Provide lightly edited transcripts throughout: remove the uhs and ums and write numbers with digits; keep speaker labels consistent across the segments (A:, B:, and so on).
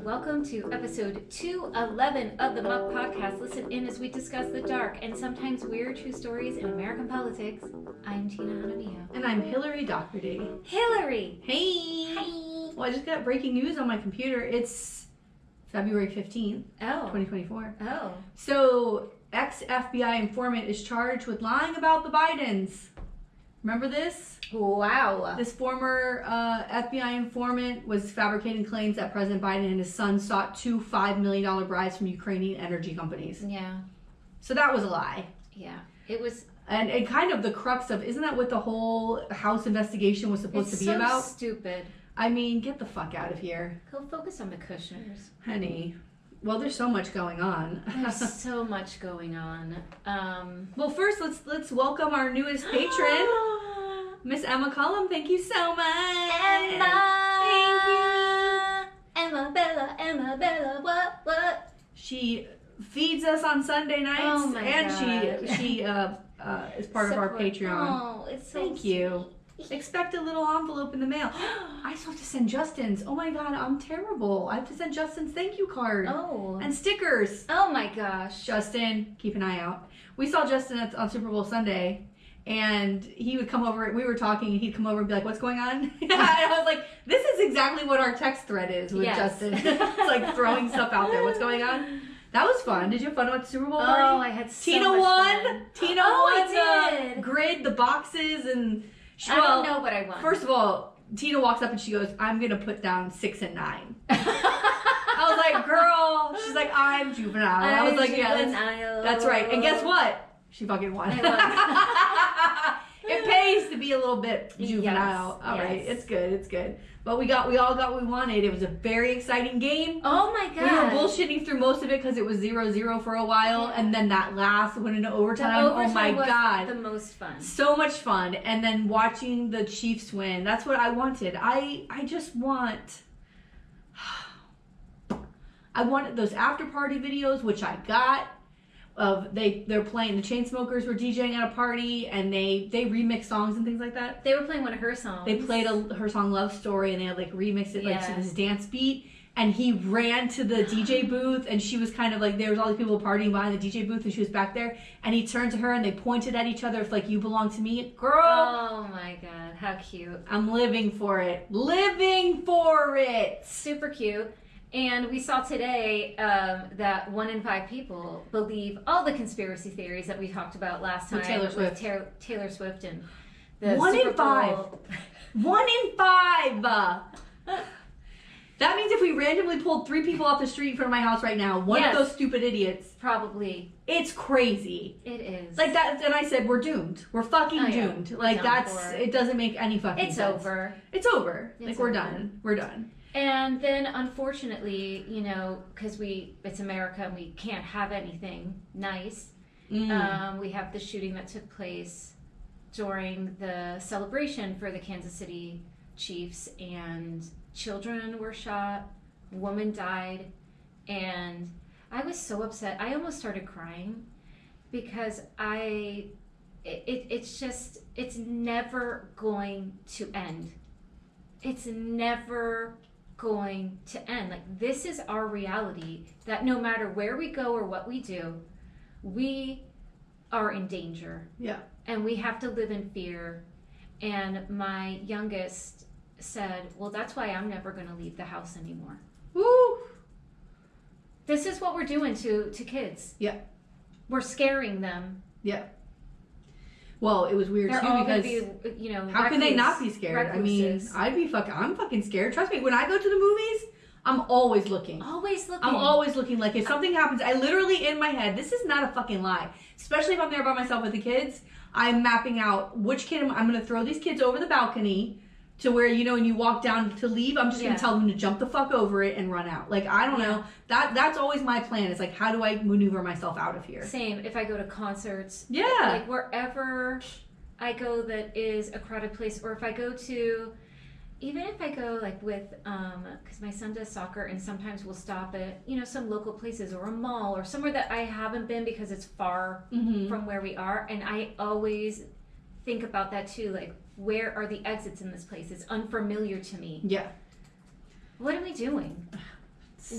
A: welcome to episode 211 of the Muck Podcast. Listen in as we discuss the dark and sometimes weird true stories in American politics. I'm Tina Hanamio.
B: And I'm Hillary Doherty.
A: Hillary!
B: Hey!
A: Hi!
B: Well, I just got breaking news on my computer. It's February 15th, 2024.
A: Oh.
B: So, ex-FBI informant is charged with lying about the Bidens. Remember this?
A: Wow.
B: This former FBI informant was fabricating claims that President Biden and his son sought two $5 million bribes from Ukrainian energy companies.
A: Yeah.
B: So that was a lie.
A: Yeah. It was...
B: And kind of the crux of, isn't that what the whole House investigation was supposed to be about?
A: It's so stupid.
B: I mean, get the fuck out of here.
A: Go focus on the Kushners.
B: Honey. Well, there's so much going on.
A: There's so much going on.
B: Well, first, let's welcome our newest patron, Miss Emma Cullum. Thank you so much.
A: Emma!
B: Thank you.
A: Emma Bella, what?
B: She feeds us on Sunday nights.
A: Oh my
B: and
A: God.
B: she is part of our Patreon.
A: Oh, it's so
B: Thank you. Expect a little envelope in the mail. I still have to send Justin's. Oh my God, I'm terrible. I have to send Justin's thank you card.
A: Oh.
B: And stickers.
A: Oh my gosh.
B: Justin, keep an eye out. We saw Justin on Super Bowl Sunday, and he would come over. We were talking, and he'd come over and be like, "What's going on?" And I was like, "This is exactly what our text thread is with Justin. It's like throwing stuff out there. What's going on?" That was fun. Did you have fun with the Super Bowl party?
A: Oh, I had so
B: Tina
A: much
B: won.
A: fun.
B: Tina
A: I
B: won
A: did.
B: the grid, the boxes, and
A: I don't know what I won.
B: First of all, Tina walks up and she goes, "I'm gonna put down 6 and 9." I was like, "Girl," she's like, "I'm juvenile." I was like, "Yeah, that's right." And guess what? She fucking won. It pays to be a little bit juvenile.
A: Yes,
B: All right,
A: yes.
B: it's good. It's good. But we all got what we wanted. It was a very exciting game.
A: Oh my God.
B: We were bullshitting through most of it because it was 0-0 for a while, and then that last went into overtime. Oh my God,
A: the most fun.
B: so much fun. And then watching the Chiefs win. That's what I wanted. I just want. I wanted those after party videos, which I got. Of they're playing, the Chainsmokers were DJing at a party, and they remix songs and things like that.
A: They were playing one of her songs.
B: They played her song Love Story, and they had like remixed it like to this dance beat. And he ran to the DJ booth, and she was kind of like, there was all these people partying behind the DJ booth, and she was back there. And he turned to her, and they pointed at each other, like, "You belong to me, girl."
A: Oh my God, how cute!
B: I'm living for it. Living for it.
A: Super cute. And we saw today that 1 in 5 people believe all the conspiracy theories that we talked about last time
B: with
A: Taylor Swift and the
B: 1
A: Super
B: in 5.
A: Bowl.
B: 1 in 5. That means if we randomly pulled 3 people off the street in front of my house right now, one of those stupid idiots.
A: Probably.
B: It's crazy.
A: It is.
B: Like that, and I said, we're doomed. We're fucking doomed. Like it doesn't make any fucking sense.
A: It's over.
B: It's over. Like we're done. We're done.
A: And then, unfortunately, because it's America and we can't have anything nice, we have the shooting that took place during the celebration for the Kansas City Chiefs, and children were shot, a woman died, and I was so upset. I almost started crying because it's never going to end. It's never going to end. Like, this is our reality, that no matter where we go or what we do, we are in danger.
B: Yeah.
A: And we have to live in fear. And my youngest said, "Well, that's why I'm never going to leave the house anymore."
B: Woo!
A: This is what we're doing to kids.
B: Yeah.
A: We're scaring them.
B: Yeah. Well, it was weird too because how can they not be scared?
A: Recluses.
B: I mean, I'm fucking scared. Trust me, when I go to the movies, I'm always looking.
A: Always looking.
B: I'm always looking. Like, if something happens, I literally, in my head, this is not a fucking lie. Especially if I'm there by myself with the kids, I'm mapping out which kid I'm going to throw these kids over the balcony to where, when you walk down to leave, I'm just going to tell them to jump the fuck over it and run out. Like, I don't know. That's always my plan. It's like, how do I maneuver myself out of here?
A: Same. If I go to concerts.
B: Yeah.
A: Like, wherever I go that is a crowded place, or if I go to, even if I go like with, because my son does soccer, and sometimes we'll stop at, some local places or a mall or somewhere that I haven't been because it's far from where we are. And I always think about that too. Like, where are the exits in this place? It's unfamiliar to me.
B: Yeah.
A: What are we doing?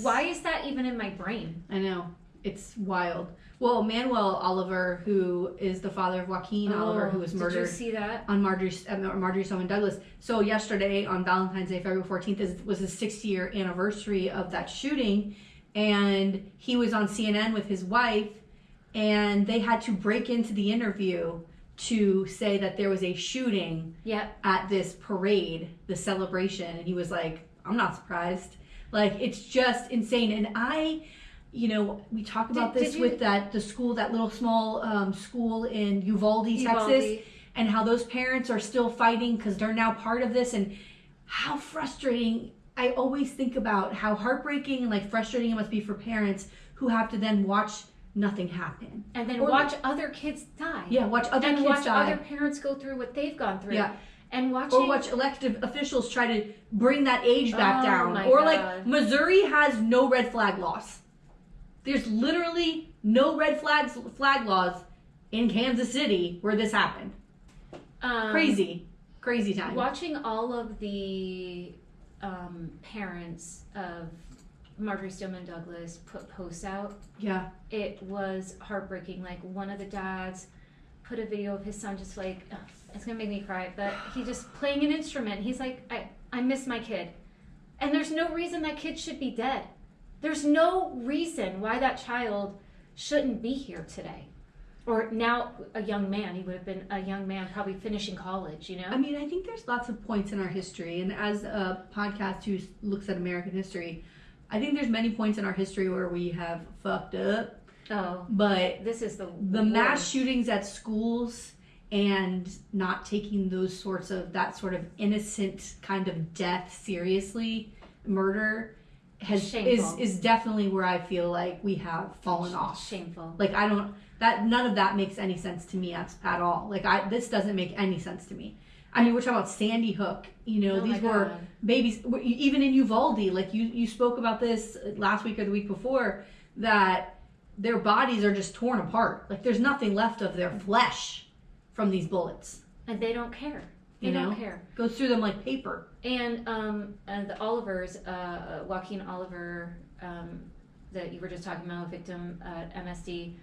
A: Why is that even in my brain?
B: I know. It's wild. Well, Manuel Oliver, who is the father of Joaquin Oliver, who was murdered.
A: Did you see that?
B: On Marjorie Stoneman Douglas. So yesterday, on Valentine's Day, February 14th, was the 60-year anniversary of that shooting. And he was on CNN with his wife, and they had to break into the interview to say that there was a shooting at this parade, the celebration. And he was like, I'm not surprised. Like, it's just insane. And we talk about this with the school, that little small school in Uvalde, Texas, and how those parents are still fighting because they're now part of this, and how frustrating. I always think about how heartbreaking and like frustrating it must be for parents who have to then watch nothing happen.
A: And then watch other kids die.
B: Yeah, watch other kids die. And watch
A: other parents go through what they've gone through.
B: Yeah.
A: And
B: or watch elected officials try to bring that age back down. Or like Missouri has no red flag laws. There's literally no red flag laws in Kansas City where this happened. Crazy time.
A: Watching all of the parents of Marjorie Stoneman Douglas put posts out. Yeah. It was heartbreaking. Like, one of the dads put a video of his son just like, it's gonna make me cry, but he just playing an instrument. He's like, I miss my kid. And there's no reason that kid should be dead. There's no reason why that child shouldn't be here today. Or now a young man. He would have been a young man probably finishing college, I
B: mean, I think there's lots of points in our history. And as a podcast who looks at American history, I think there's many points in our history where we have fucked up.
A: Oh.
B: But
A: this is the
B: mass shootings at schools and not taking that sort of innocent kind of death seriously, murder, is definitely where I feel like we have fallen off.
A: Shameful.
B: Like, none of that makes any sense to me at all. Like, this doesn't make any sense to me. I mean, we're talking about Sandy Hook. These were babies. Even in Uvalde, like you spoke about this last week or the week before, that their bodies are just torn apart. Like, there's nothing left of their flesh from these bullets.
A: And they don't care. They don't care.
B: Goes through them like paper.
A: And the Olivers, Joaquin Oliver, that you were just talking about, a victim at MSD,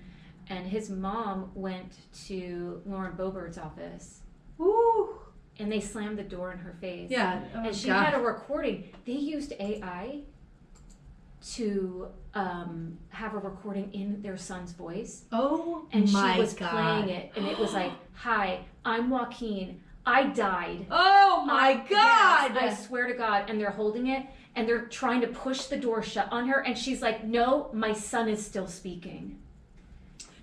A: and his mom went to Lauren Boebert's office.
B: Ooh.
A: And they slammed the door in her face.
B: Yeah.
A: Oh, and she had a recording. They used AI to have a recording in their son's voice.
B: Oh,
A: and
B: my
A: she was
B: God.
A: Playing it, and it was like, "Hi, I'm Joaquin. I died."
B: Oh my God!
A: Yes, I swear to God. And they're holding it, and they're trying to push the door shut on her, and she's like, "No, my son is still speaking."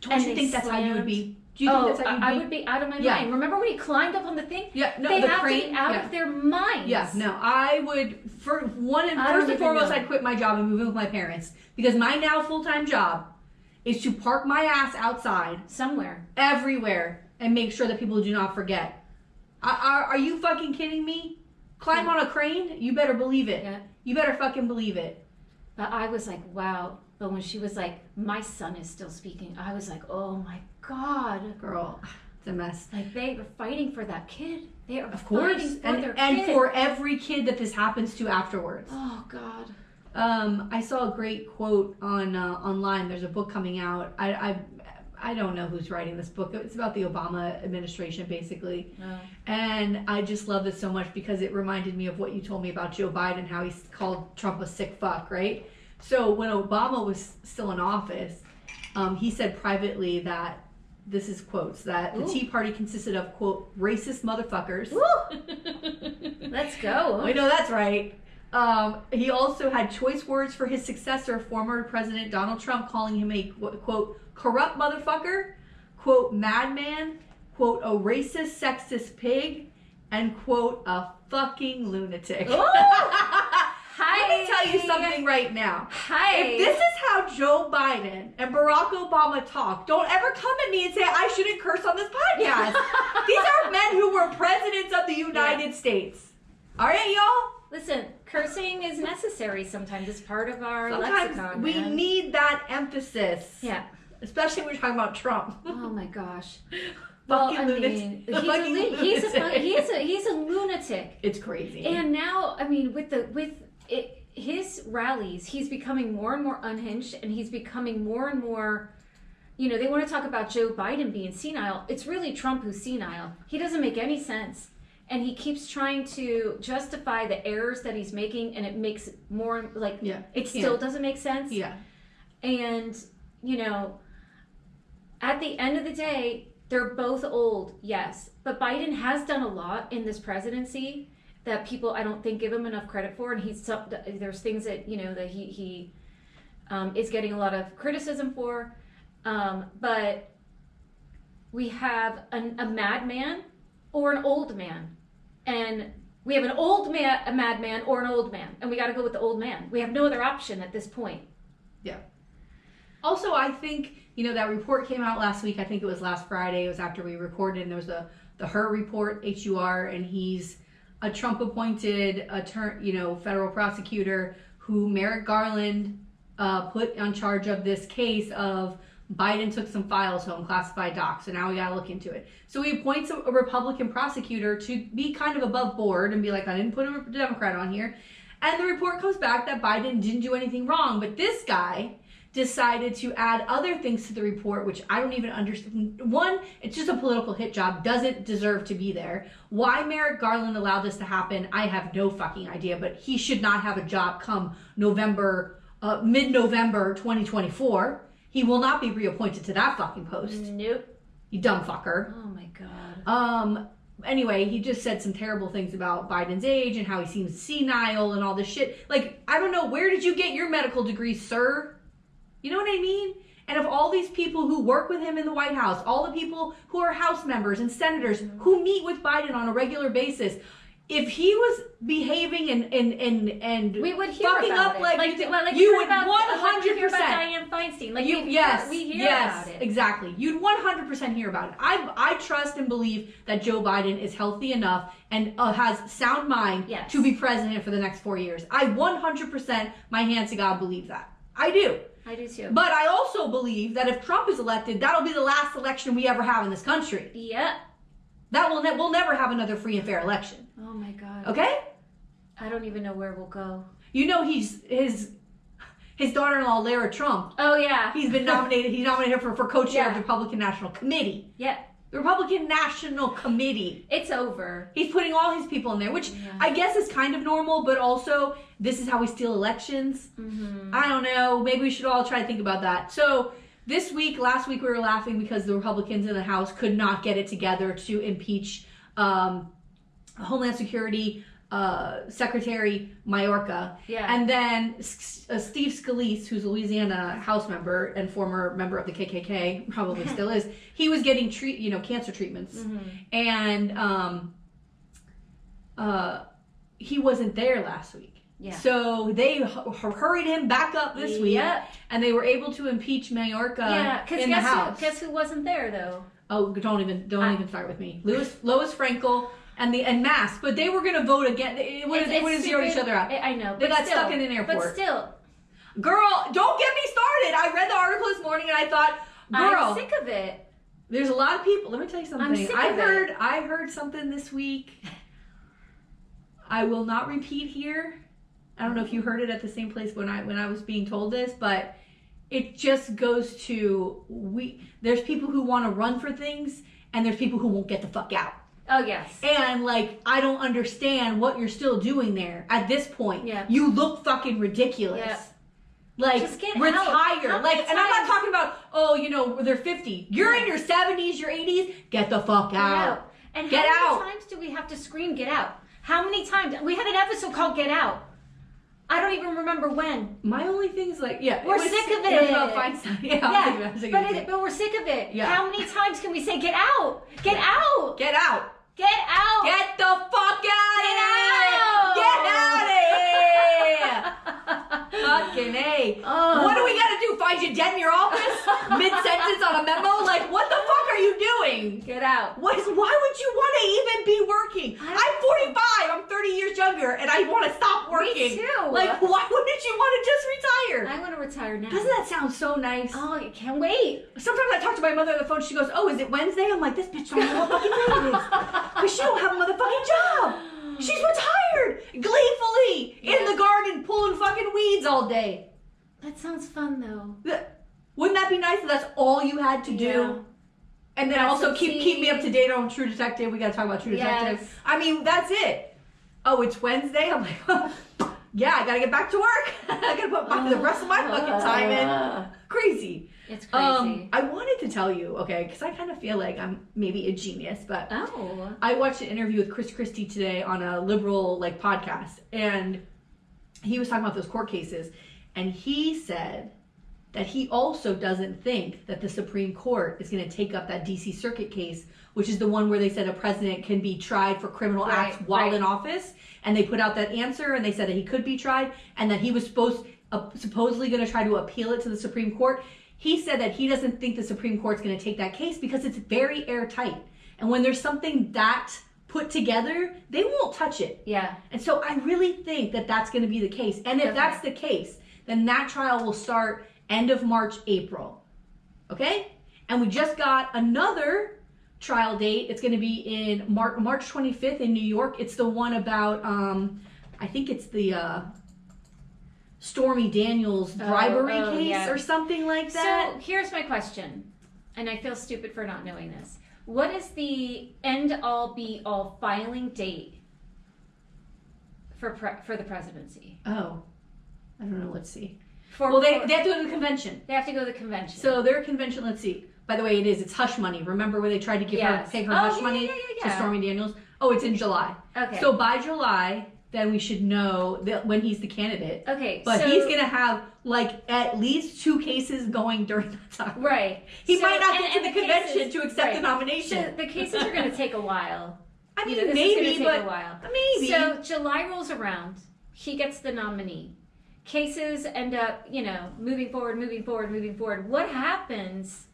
B: Don't you think that's how you would be? Do you think that's how you'd be?
A: I would be out of my mind. Remember when he climbed up on the thing?
B: Yeah, no,
A: they
B: the
A: have
B: crane,
A: to be out of their minds.
B: Yeah, no, I would, first and foremost, I'd quit my job and move in with my parents, because my now full-time job is to park my ass outside.
A: Somewhere.
B: Everywhere. And make sure that people do not forget. Are you fucking kidding me? Climb on a crane? You better believe it. Yeah. You better fucking believe it.
A: But I was like, wow. But when she was like, my son is still speaking, I was like, oh my God.
B: Girl, it's a mess.
A: Like, they are fighting for that kid. They are
B: fighting for their kid. And for every kid that this happens to afterwards.
A: Oh, God.
B: I saw a great quote on online. There's a book coming out. I don't know who's writing this book. It's about the Obama administration, basically. Oh. And I just love this so much because it reminded me of what you told me about Joe Biden, how he called Trump a sick fuck, right? So when Obama was still in office, he said privately that, this is quotes, that the Tea Party consisted of, quote, racist motherfuckers.
A: Let's go.
B: I know that's right. He also had choice words for his successor, former President Donald Trump, calling him a, quote, corrupt motherfucker, quote, madman, quote, a racist, sexist pig, and, quote, a fucking lunatic. Let me tell you something right now. If this is how Joe Biden and Barack Obama talk, don't ever come at me and say I shouldn't curse on this podcast. These are men who were presidents of the United States. All right, y'all?
A: Listen, cursing is necessary sometimes. It's part of our lexicon.
B: We need that emphasis.
A: Yeah.
B: Especially when you're talking about Trump.
A: Oh my gosh.
B: Well, I
A: mean, he's a lunatic.
B: It's crazy.
A: And now, I mean, his rallies, he's becoming more and more unhinged, and he's becoming more and more, they want to talk about Joe Biden being senile. It's really Trump who's senile. He doesn't make any sense. And he keeps trying to justify the errors that he's making, and it makes it more, it still doesn't make sense.
B: Yeah.
A: And, at the end of the day, they're both old, yes. But Biden has done a lot in this presidency that people, I don't think, give him enough credit for. And there's things that, that he is getting a lot of criticism for. But we have a madman or an old man. And we have an old man, a madman, or an old man. And we got to go with the old man. We have no other option at this point.
B: Yeah. Also, I think, that report came out last week. I think it was last Friday. It was after we recorded. And there was the HUR report, HUR, and he's a Trump-appointed, federal prosecutor who Merrick Garland put on charge of this case of Biden took some files home, classified docs, so now we gotta look into it. So he appoints a Republican prosecutor to be kind of above board and be like, I didn't put a Democrat on here. And the report comes back that Biden didn't do anything wrong, but this guy decided to add other things to the report, which I don't even understand. One, it's just a political hit job, doesn't deserve to be there. Why Merrick Garland allowed this to happen, I have no fucking idea, but he should not have a job come mid-November 2024. He will not be reappointed to that fucking post.
A: Nope.
B: You dumb fucker.
A: Oh my God.
B: Anyway, he just said some terrible things about Biden's age and how he seems senile and all this shit. Like, I don't know, where did you get your medical degree, sir? You know what I mean? And of all these people who work with him in the White House, all the people who are House members and senators who meet with Biden on a regular basis, if he was behaving and
A: we would hear
B: fucking
A: about
B: up
A: it.
B: you would 100%.
A: Dianne Feinstein. We hear about it.
B: Exactly. You'd 100% hear about it. I trust and believe that Joe Biden is healthy enough and has sound mind to be president for the next 4 years. I 100%, my hands to God, believe that. I do.
A: I do too.
B: But I also believe that if Trump is elected, that'll be the last election we ever have in this country.
A: Yep.
B: We'll never have another free and fair election.
A: Oh my God.
B: Okay?
A: I don't even know where we'll go.
B: His daughter-in-law, Lara Trump.
A: Oh yeah.
B: He's been nominated. He nominated her for co-chair of the Republican National Committee.
A: Yeah.
B: The Republican National Committee.
A: It's over.
B: He's putting all his people in there, which I guess is kind of normal, but also this is how we steal elections.
A: Mm-hmm.
B: I don't know. Maybe we should all try to think about that. So last week we were laughing because the Republicans in the House could not get it together to impeach Homeland Security Secretary Mayorkas.
A: Yeah.
B: And then Steve Scalise, who's a Louisiana House member and former member of the KKK, probably still is, he was getting cancer treatments.
A: Mm-hmm.
B: And he wasn't there last week.
A: Yeah.
B: So they hurried him back up this week, and they were able to impeach Mayorkas in the House.
A: Guess who wasn't there though?
B: Oh, don't even start with me. Lois Frankel and Mask, but they were going to vote again. They would have zeroed each other out.
A: I know.
B: They got stuck in an airport.
A: But still,
B: girl, don't get me started. I read the article this morning and I thought, girl,
A: I'm sick of it.
B: There's a lot of people. Let me tell you something.
A: I'm sick of it.
B: I heard something this week. I will not repeat here. I don't know if you heard it at the same place when I was being told this, but it just goes to there's people who want to run for things and there's people who won't get the fuck out.
A: Oh yes.
B: And I don't understand what you're still doing there at this point.
A: Yeah.
B: You look fucking ridiculous.
A: Yeah. Just get
B: retire.
A: out.
B: And I'm not talking about they're 50. You're in your 70s, your 80s. Get the fuck out.
A: And
B: get
A: how
B: out.
A: many times do we have to scream "Get out"? How many times? We had an episode called "Get Out." I don't even remember when.
B: My only thing is
A: we're sick of it.
B: It was about Feinstein.
A: But we're sick of it.
B: Yeah.
A: How many times can we say "Get out"? Get out.
B: Get out.
A: Get out.
B: Get the fuck out of here. Get out of here. Fucking A. What do we gotta do? Find you dead in your office? Mid-sentence on a memo? What the fuck are you doing?
A: Get out.
B: Why would you want to even be working? I'm 45. I'm 30 years younger, and I want to stop working.
A: Me too.
B: Why wouldn't you want to just retire?
A: I want to retire now.
B: Doesn't that sound so nice?
A: Oh, I can't wait.
B: Sometimes I talk to my mother on the phone. She goes, "Oh, is it Wednesday?" I'm like, "This bitch don't know what fucking day it is, because she don't have a motherfucking job. She's retired, gleefully in the garden pulling fucking day.
A: That sounds fun, though.
B: Wouldn't that be nice if that's all you had to do?
A: Yeah.
B: And then also keep me up to date on True Detective. We got to talk about True Detective.
A: Yes.
B: I mean, that's it. Oh, it's Wednesday? I'm like, yeah, I got to get back to work. I got to put the rest of my fucking time in. Crazy.
A: It's crazy.
B: I wanted to tell you, okay, because I kind of feel like I'm maybe a genius, but
A: Oh.
B: I watched an interview with Christie today on a liberal like podcast, and he was talking about those court cases, and he said that he also doesn't think that the Supreme Court is going to take up that DC Circuit case, which is the one where they said a president can be tried for criminal acts while in office, and they put out that answer, and they said that he could be tried, and that he was supposedly going to try to appeal it to the Supreme Court. He said that he doesn't think the Supreme Court's going to take that case because it's very airtight. And when there's something that put together, they won't touch it.
A: Yeah.
B: And so I really think that that's going to be the case. And if that's the case, then that trial will start end of March, April. Okay? And we just got another trial date. It's going to be in March 25th in New York. It's the one about, I think it's the... Stormy Daniels bribery case or something like that.
A: So here's my question, and I feel stupid for not knowing this. What is the end-all be-all filing date for the presidency?
B: Oh, I don't know. Let's see. They have to go to the convention.
A: They have to go to the convention.
B: So their convention, let's see. By the way, it's hush money. Remember where they tried to pay her hush money to Stormy Daniels? Oh, it's in July.
A: Okay.
B: So by July... then we should know that when he's the candidate.
A: Okay,
B: but he's gonna have like at least 2 cases going during that time.
A: Right.
B: He might not get to the convention to accept the nomination.
A: So the cases are gonna take a while.
B: I mean,
A: this
B: maybe,
A: is gonna take a while.
B: Maybe.
A: So July rolls around. He gets the nominee. Cases end up, moving forward. What happens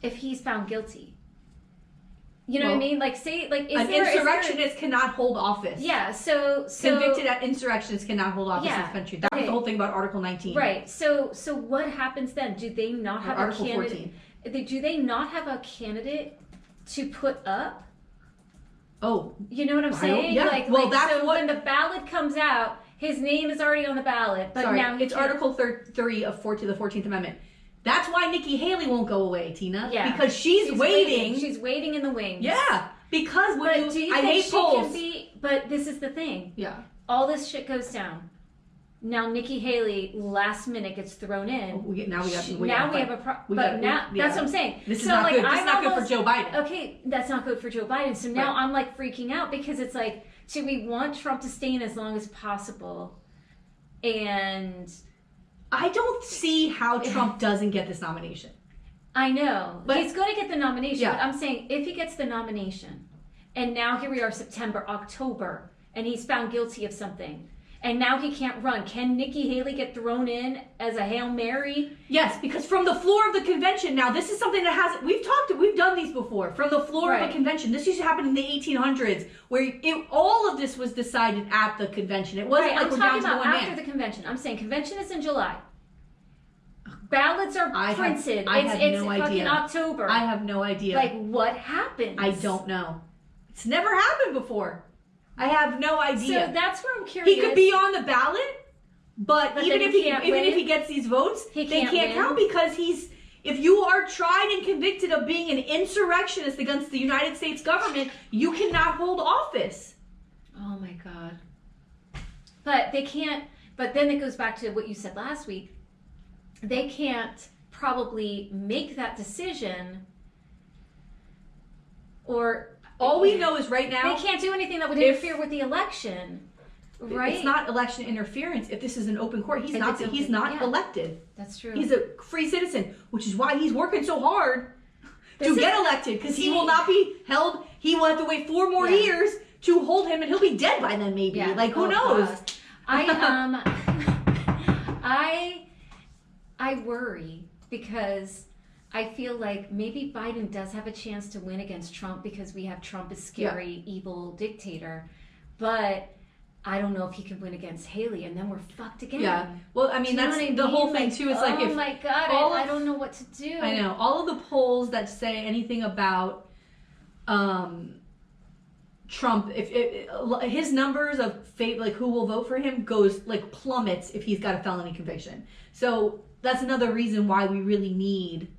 A: if he's found guilty? You know what I mean? Like, say, like,
B: an insurrectionist cannot hold office.
A: Yeah, so
B: convicted insurrectionists cannot hold office in this country. That was the whole thing about Article 19.
A: Right. So what happens then? Do they not have
B: Article
A: a candidate?
B: 14.
A: Do they not have a candidate to put up?
B: Oh,
A: you know what I'm saying?
B: Yeah.
A: Like, when the ballot comes out, his name is already on the ballot, but now it's
B: Article 3 of the 14th Amendment. That's why Nikki Haley won't go away, Tina. Yeah. Because she's waiting.
A: She's waiting in the wings.
B: Yeah. Because
A: I hate polls. But this is the thing.
B: Yeah.
A: All this shit goes down. Now Nikki Haley last minute gets thrown in.
B: Now we have a problem.
A: That's what I'm saying.
B: This is not good. This is not good for Joe Biden.
A: Okay, that's not good for Joe Biden. So now I'm like freaking out because it's like, do we want Trump to stay in as long as possible? And
B: I don't see how Trump doesn't get this nomination.
A: I know.
B: But
A: he's going to get the nomination, but I'm saying if he gets the nomination, and now here we are September, October, and he's found guilty of something, and now he can't run, can Nikki Haley get thrown in as a Hail Mary?
B: Yes, because from the floor of the convention, now this is something that we've done these before. From the floor of the convention, this used to happen in the 1800s, where all of this was decided at the convention. It wasn't like we're down to the one man.
A: After the convention. I'm saying convention is in July. Ballots are printed.
B: I have no idea.
A: Fucking October.
B: I have no idea.
A: Like, what happens?
B: I don't know. It's never happened before. I have no idea.
A: So that's where I'm curious.
B: He could be on the ballot, but even if he gets these votes, they can't count because if you are tried and convicted of being an insurrectionist against the United States government, you cannot hold office.
A: Oh my God. But they can't, but then it goes back to what you said last week. They can't probably make that decision, or
B: all we know is right now
A: they can't do anything that would interfere with the election, right?
B: It's not election interference if this is an open court. He's not elected.
A: That's true.
B: He's a free citizen, which is why he's working so hard to get elected, because he will not be held. He will have to wait 4 more years to hold him, and he'll be dead by then maybe. Yeah. Like, who knows?
A: I worry because I feel like maybe Biden does have a chance to win against Trump because we have Trump as scary, evil dictator. But I don't know if he can win against Haley, and then we're fucked again.
B: Yeah. Well, I mean, that's the whole thing, too. It's like,
A: oh my God, I don't know what to do.
B: I know. All of the polls that say anything about Trump, if his numbers of like who will vote for him goes like plummets if he's got a felony conviction. So that's another reason why we really need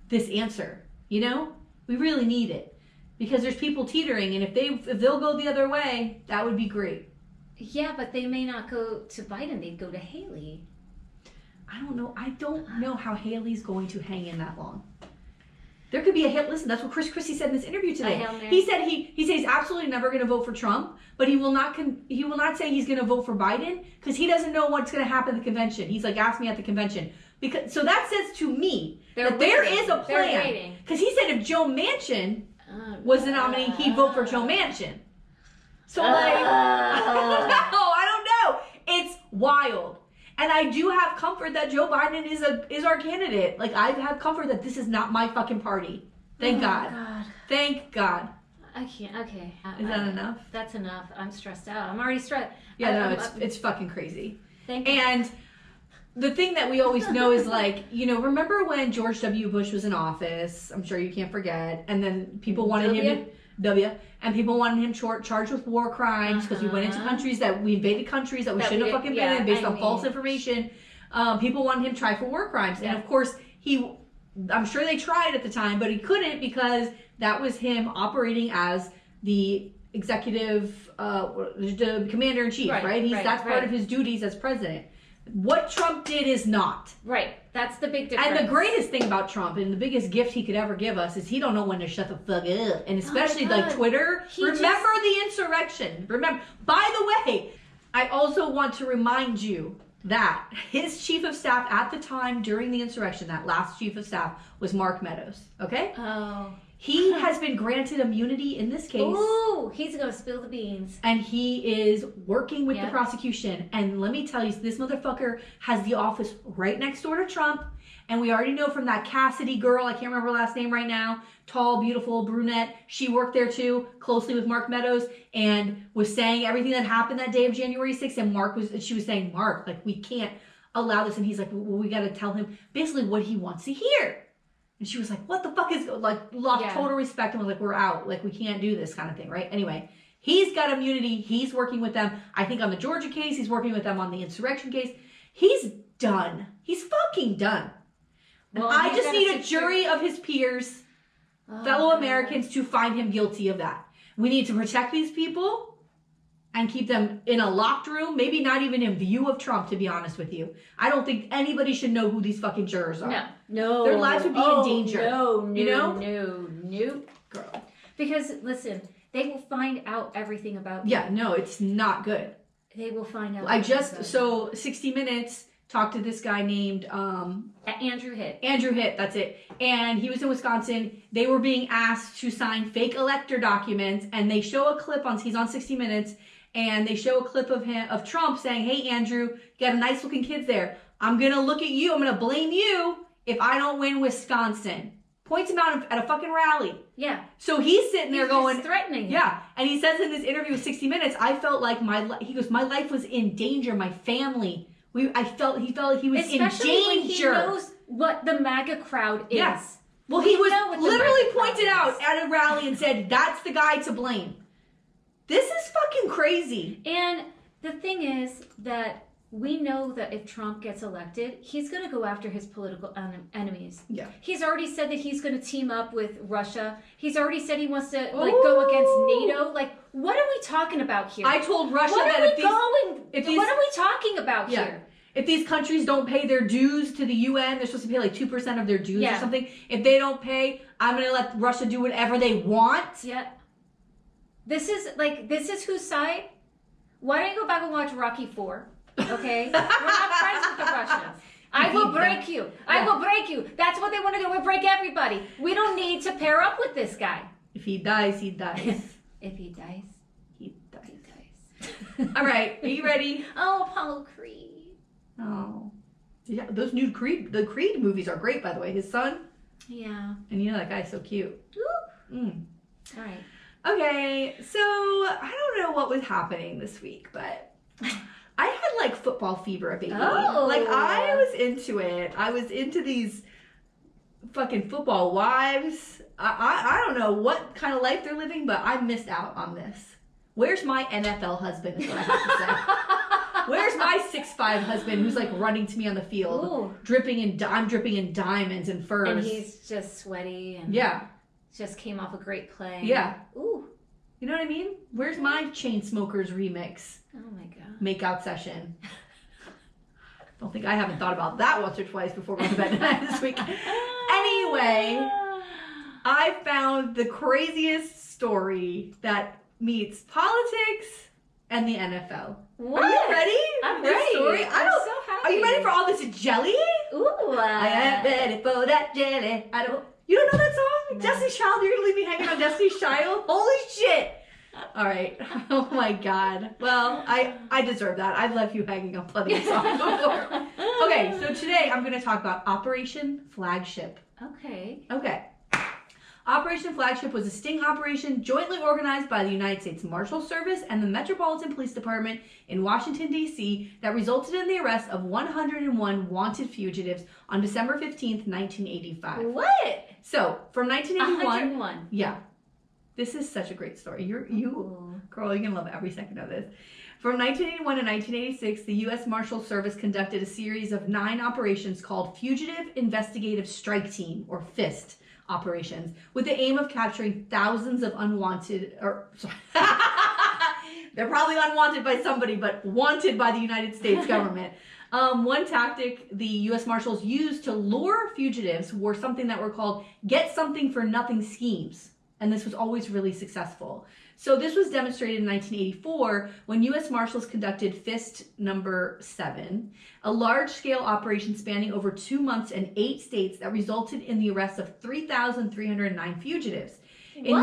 B: this answer. You know, we really need it because there's people teetering, and if they'll go the other way, that would be great.
A: Yeah, but they may not go to Biden. They'd go to Haley.
B: I don't know. I don't know how Haley's going to hang in that long. There could be a hit. Listen, that's what Christie said in this interview today. He said he's absolutely never going to vote for Trump, but he will not say he's going to vote for Biden because he doesn't know what's going to happen at the convention. He's like, ask me at the convention. So that says to me that there is a plan. Because he said if Joe Manchin was the nominee, he'd vote for Joe Manchin. So like, I don't know. It's wild. And I do have comfort that Joe Biden is our candidate. Like, I have comfort that this is not my fucking party. Thank God. Thank God.
A: I can't. Okay.
B: Is that enough?
A: That's enough. I'm stressed out. I'm already stressed.
B: Yeah, it's fucking crazy.
A: Thank you.
B: And the thing that we always know is like, you know, remember when George W. Bush was in office? I'm sure you can't forget. And then people wanted him to... And people wanted him charged with war crimes because we went into countries we invaded countries that we shouldn't have fucking been in based on false information. People wanted him tried for war crimes. Yeah. And of course, I'm sure they tried at the time, but he couldn't because that was him operating as the executive, the commander-in-chief, right? That's part of his duties as president. What Trump did is not.
A: Right. That's the big difference.
B: And the greatest thing about Trump and the biggest gift he could ever give us is he don't know when to shut the fuck up. And especially like Twitter. Remember the insurrection. Remember. By the way, I also want to remind you that his chief of staff at the time during the insurrection, that last chief of staff, was Mark Meadows. Okay?
A: Oh.
B: He has been granted immunity in this case.
A: Ooh, he's going to spill the beans.
B: And he is working with the prosecution. And let me tell you, this motherfucker has the office right next door to Trump. And we already know from that Cassidy girl, I can't remember her last name right now, tall, beautiful, brunette. She worked there too, closely with Mark Meadows, and was saying everything that happened that day of January 6th. And she was saying, Mark, like, we can't allow this. And he's like, well, we got to tell him basically what he wants to hear. And she was like, what the fuck is, like, lost total respect and was like, we're out. Like, we can't do this kind of thing, right? Anyway, he's got immunity. He's working with them. I think on the Georgia case, he's working with them on the insurrection case. He's done. He's fucking done. Well, I just need a jury of his peers, fellow Americans, to find him guilty of that. We need to protect these people and keep them in a locked room, maybe not even in view of Trump, to be honest with you. I don't think anybody should know who these fucking jurors are.
A: No.
B: Their lives would be in danger.
A: No. Girl. Because, listen, they will find out everything about you.
B: Yeah, no, it's not good.
A: They will find out.
B: 60 Minutes talked to this guy named...
A: Andrew Hitt.
B: Andrew Hitt, that's it. And he was in Wisconsin. They were being asked to sign fake elector documents, and they show a clip he's on 60 Minutes, and they show a clip of Trump saying, hey, Andrew, you got a nice looking kids there. I'm going to look at you. I'm going to blame you if I don't win Wisconsin. Points him out at a fucking rally.
A: Yeah.
B: So he's sitting there going...
A: threatening him.
B: Yeah. And he says in this interview with 60 Minutes, I felt like my life was in danger. My family. He felt like he was
A: Especially
B: in danger.
A: When he knows what the MAGA crowd is.
B: Yeah. Well, he was literally pointed out at a rally and said, that's the guy to blame. This is fucking crazy.
A: And the thing is that we know that if Trump gets elected, he's going to go after his political enemies.
B: Yeah.
A: He's already said that he's going to team up with Russia. He's already said he wants to go against NATO. Like, what are we talking about here?
B: I told Russia
A: what are we talking about
B: yeah.
A: here?
B: If these countries don't pay their dues to the UN, they're supposed to pay like 2% of their dues or something. If they don't pay, I'm going to let Russia do whatever they want.
A: Yeah. This is whose side? Why don't you go back and watch Rocky 4? Okay? We're not friends with the Russians. I will break you. I will break you. That's what they want to do. We'll break everybody. We don't need to pair up with this guy.
B: If he dies, he dies.
A: If he dies,
B: he dies. All right. Are you ready?
A: Oh, Apollo Creed.
B: Oh. Yeah, those the Creed movies are great, by the way. His son.
A: Yeah.
B: And you know that guy's so cute.
A: All right.
B: Okay, so I don't know what was happening this week, but I had like football fever, baby.
A: Oh.
B: Like I was into it. I was into these fucking football wives I don't know what kind of life they're living, but I missed out on this. Where's my NFL husband is what I have to say. Where's my 6'5" husband who's like running to me on the field, I'm dripping in diamonds and furs.
A: And he's just sweaty and just came off a great play.
B: Yeah.
A: Ooh.
B: You know what I mean? Where's my Chainsmokers remix?
A: Oh my god.
B: Makeout session. Don't think I haven't thought about that once or twice before going to bed tonight this week. Anyway, I found the craziest story that meets politics and the NFL.
A: What?
B: Are you ready?
A: I'm
B: for this
A: ready.
B: Story?
A: I'm so happy.
B: Are you ready for all this jelly?
A: Ooh.
B: I am ready for that jelly. You don't know that song? No. Destiny's Child? You're gonna leave me hanging on Destiny's Child? Holy shit! All right. Oh my god. Well, I deserve that. I've left you hanging on plenty of songs before. Okay, so today I'm going to talk about Operation Flagship.
A: Okay.
B: Operation Flagship was a sting operation jointly organized by the United States Marshal Service and the Metropolitan Police Department in Washington, D.C. that resulted in the arrest of 101 wanted fugitives on December 15th, 1985.
A: What?
B: So, from 1981...
A: 101.
B: Yeah. This is such a great story. Girl, you're going to love every second of this. From 1981 to 1986, the U.S. Marshal Service conducted a series of 9 operations called Fugitive Investigative Strike Team, or FIST, operations, with the aim of capturing thousands of they're probably unwanted by somebody, but wanted by the United States government. One tactic the U.S. Marshals used to lure fugitives were something that were called get something for nothing schemes. And this was always really successful. So this was demonstrated in 1984 when U.S. Marshals conducted FIST number 7, a large-scale operation spanning over 2 months in 8 states that resulted in the arrest of 3,309 fugitives. In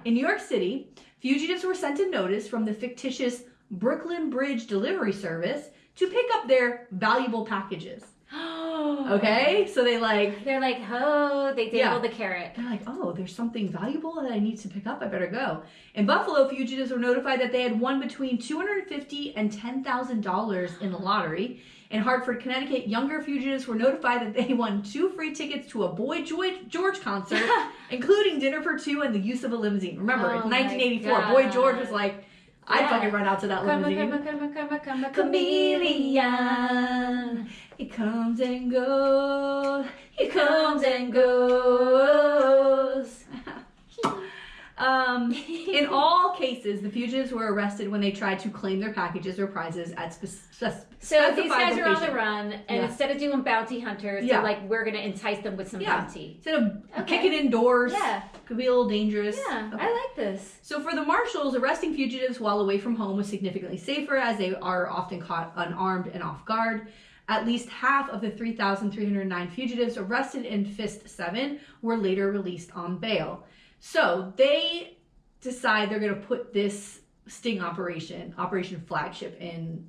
B: New York City, fugitives were sent a notice from the fictitious Brooklyn Bridge Delivery Service to pick up their valuable packages. Okay, so they're like,
A: they dangle the carrot.
B: They're like, oh, there's something valuable that I need to pick up. I better go. In Buffalo, fugitives were notified that they had won between $250,000 and $10,000 in the lottery. In Hartford, Connecticut, younger fugitives were notified that they won 2 free tickets to a Boy George concert, including dinner for 2 and the use of a limousine. Remember, it's 1984. Boy George was like, I'd fucking run out to that limousine. Chameleon. He comes and goes. He comes and goes. In all cases, the fugitives were arrested when they tried to claim their packages or prizes at
A: So these guys are on the run, and instead of doing bounty hunters, they're like, we're going to entice them with some bounty.
B: Instead of kicking indoors, could be a little dangerous.
A: Yeah, I like this.
B: So for the marshals, arresting fugitives while away from home was significantly safer as they are often caught unarmed and off guard. At least half of the 3,309 fugitives arrested in FIST 7 were later released on bail. So they decide they're going to put this sting operation, Operation Flagship, in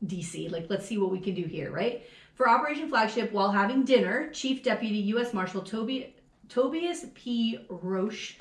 B: DC. Like, let's see what we can do here, right? For Operation Flagship, while having dinner, Chief Deputy U.S. Marshal Tobias P. Roche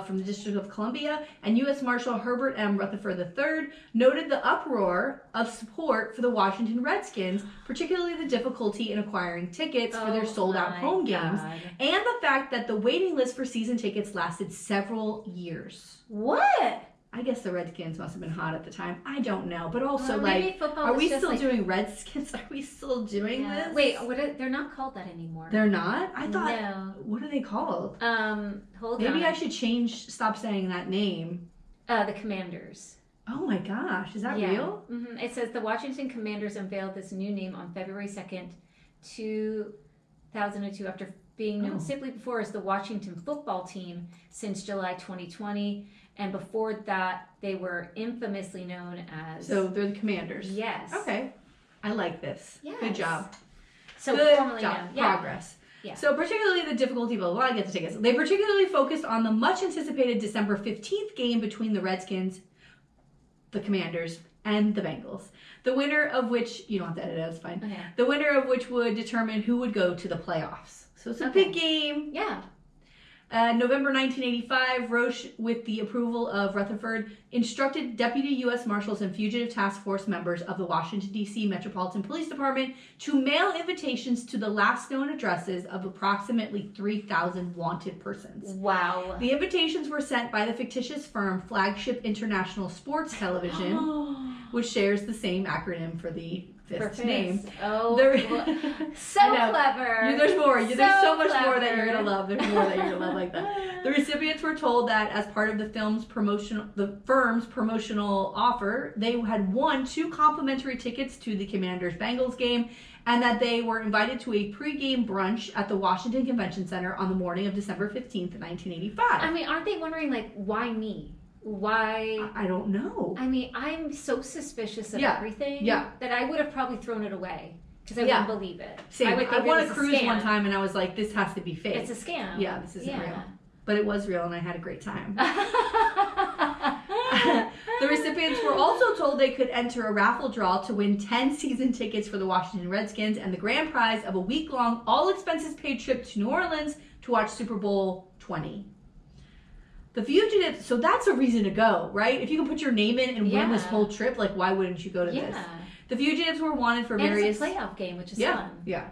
B: from the District of Columbia and U.S. Marshal Herbert M. Rutherford III noted the uproar of support for the Washington Redskins, particularly the difficulty in acquiring tickets for their sold-out home games, and the fact that the waiting list for season tickets lasted several years.
A: What?
B: I guess the Redskins must have been hot at the time. I don't know. But also, are we still doing Redskins? Are we still doing this?
A: Wait, they're not called that anymore.
B: They're not? I thought,
A: no.
B: What are they called?
A: Hold on.
B: Maybe I should stop saying that name.
A: The Commanders.
B: Oh my gosh, is that real?
A: Mm-hmm. It says the Washington Commanders unveiled this new name on February 2nd, 2002, after being known simply before as the Washington Football Team since July 2020. And before that, they were infamously known as...
B: So they're the Commanders.
A: Yes.
B: Okay. I like this. Yes. Good job.
A: So
B: good
A: formally
B: job.
A: known.
B: Progress.
A: Yeah.
B: So particularly the difficulty, blah, blah, blah, I get to take it. They particularly focused on the much anticipated December 15th game between the Redskins, the Commanders, and the Bengals. The winner of which, you don't have to edit it, it's fine. Okay. The winner of which would determine who would go to the playoffs. So it's a big game.
A: Yeah.
B: November 1985, Roche, with the approval of Rutherford, instructed Deputy U.S. Marshals and Fugitive Task Force members of the Washington, D.C. Metropolitan Police Department to mail invitations to the last known addresses of approximately 3,000 wanted persons.
A: Wow.
B: The invitations were sent by the fictitious firm Flagship International Sports Television, which shares the same acronym for the fifth name.
A: Oh, so clever.
B: There's more. There's so much
A: clever.
B: more that you're gonna love. There's more that you're gonna love like that. The recipients were told that as part of the firm's promotional offer, they had won 2 complimentary tickets to the Commanders-Bengals game, and that they were invited to a pregame brunch at the Washington Convention Center on the morning of December 15th, 1985.
A: I mean, aren't they wondering, like, why me? Why?
B: I don't know.
A: I mean, I'm so suspicious of everything that I would have probably thrown it away because I wouldn't believe it.
B: Same. I won a cruise one time and I was like, this has to be fake.
A: It's a scam.
B: Yeah, this isn't real. But it was real and I had a great time. The recipients were also told they could enter a raffle draw to win 10 season tickets for the Washington Redskins and the grand prize of a week-long, all-expenses-paid trip to New Orleans to watch Super Bowl 20. The fugitives, so that's a reason to go, right? If you can put your name in and win this whole trip, like, why wouldn't you go to this? The fugitives were wanted for various...
A: And it's a playoff game, which is fun.
B: Yeah.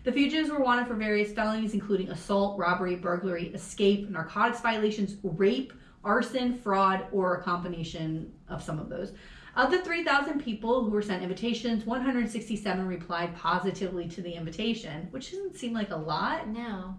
B: The fugitives were wanted for various felonies, including assault, robbery, burglary, escape, narcotics violations, rape, arson, fraud, or a combination of some of those. Of the 3,000 people who were sent invitations, 167 replied positively to the invitation, which doesn't seem like a lot.
A: No.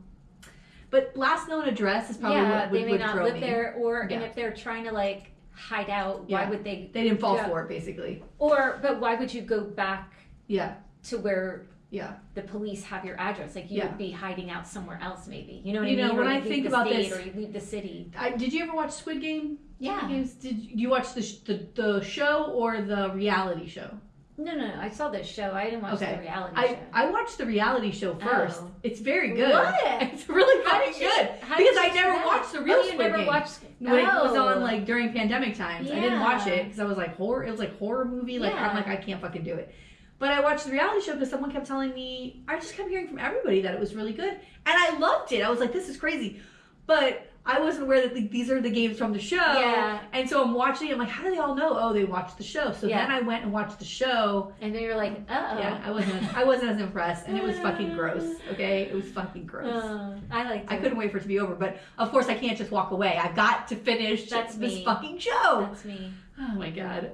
B: But last known address is probably what would
A: they may not live there, or
B: Yeah.
A: and if they're trying to like hide out, why would they?
B: They didn't fall for it, basically.
A: But why would you go back?
B: Yeah.
A: To where
B: Yeah.
A: the police have your address, like you would be hiding out somewhere else, maybe. You know what I
B: You know,
A: mean?
B: when
A: Or
B: I
A: you
B: think
A: leave the
B: about
A: state,
B: this-
A: or you leave the city.
B: Did you ever watch Squid Game?
A: Yeah.
B: Did you watch the show or the reality show?
A: No. I saw this show. I didn't watch the reality show.
B: I watched the reality show first.
A: Oh.
B: It's very good.
A: What?
B: It's really fucking good. Because I never watched the real Squid Game.
A: Watched...
B: When it was on like during pandemic times. I didn't watch it because I was like horror. It was like horror movie. Like I'm like I can't fucking do it. But I watched the reality show because someone kept telling me. I just kept hearing from everybody that it was really good, and I loved it. I was like, this is crazy, but I wasn't aware that these are the games from the show.
A: Yeah.
B: And so I'm watching it. I'm like, how do they all know? Oh, they watched the show. So then I went and watched the show.
A: And then you're like, uh-oh.
B: Yeah, I wasn't as impressed. And it was fucking gross. Okay? It was fucking gross.
A: I liked it.
B: I couldn't wait for it to be over. But of course I can't just walk away. I've got to finish this fucking show.
A: That's me.
B: Oh my god.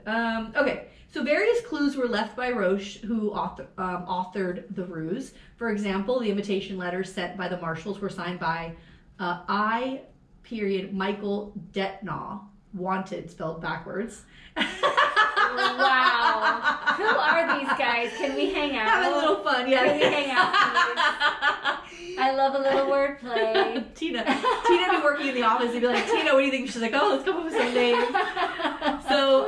B: Okay. So various clues were left by Roche, who authored the ruse. For example, the invitation letters sent by the marshals were signed by Michael Detnaw, wanted, spelled backwards.
A: Wow. Who are these guys? Can we hang out?
B: Have a little fun, yeah.
A: Can we hang out, please? I love a little wordplay.
B: Tina be working in the office and be like, Tina, what do you think? She's like, oh, let's come up with some names. So,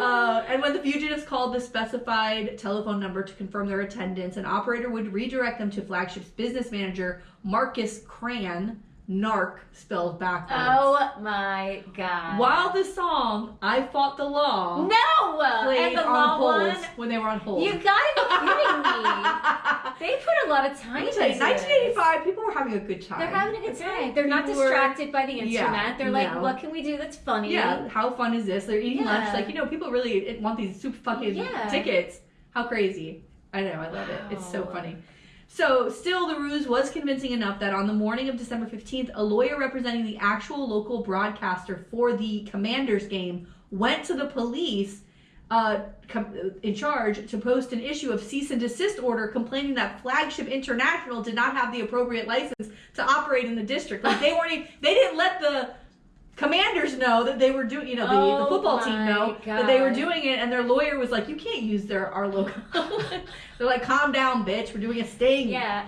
B: and when the fugitives called the specified telephone number to confirm their attendance, an operator would redirect them to Flagship's business manager, Marcus Cran, narc, spelled backwards.
A: Oh my god.
B: While the song, I Fought the Law, played
A: and the
B: on
A: law
B: hold
A: one?
B: when they were on hold.
A: You gotta be kidding me. They put a lot of time into
B: Let me tell you,
A: this.
B: 1985, people were having a good time.
A: They're having a good time. They're not distracted by the internet. They're like, what can we do that's funny?
B: Yeah, how fun is this? They're eating lunch. Like, people really want these super fucking tickets. How crazy. I know, I love it. It's so funny. So, still, the ruse was convincing enough that on the morning of December 15th, a lawyer representing the actual local broadcaster for the Commanders game went to the police in charge to post an issue of cease and desist order complaining that Flagship International did not have the appropriate license to operate in the district. Like, they didn't let the Commanders know that they were doing, the football team know that they were doing it, and their lawyer was like, you can't use our logo. They're like, calm down, bitch. We're doing a sting.
A: Yeah.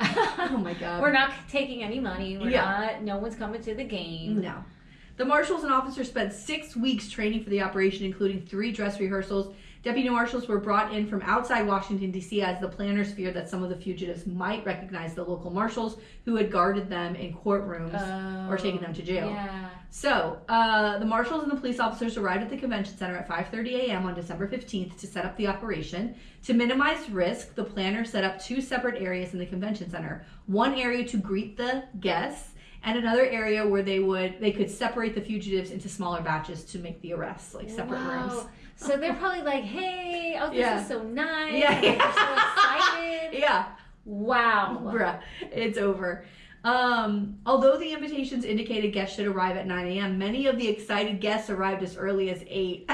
B: Oh my god.
A: We're not taking any money. We're not. No one's coming to the game.
B: No. The marshals and officers spent 6 weeks training for the operation, including 3 dress rehearsals. Deputy marshals were brought in from outside Washington, D.C. as the planners feared that some of the fugitives might recognize the local marshals who had guarded them in courtrooms or taken them to jail.
A: Yeah.
B: So, the marshals and the police officers arrived at the convention center at 5:30 a.m. on December 15th to set up the operation. To minimize risk, the planners set up 2 separate areas in the convention center. One area to greet the guests and another area where they could separate the fugitives into smaller batches to make the arrests, like separate rooms.
A: So they're probably like, hey, this is so nice.
B: Yeah.
A: They're so excited.
B: Yeah.
A: Wow.
B: Bruh, it's over. Although the invitations indicated guests should arrive at 9 a.m., many of the excited guests arrived as early as 8.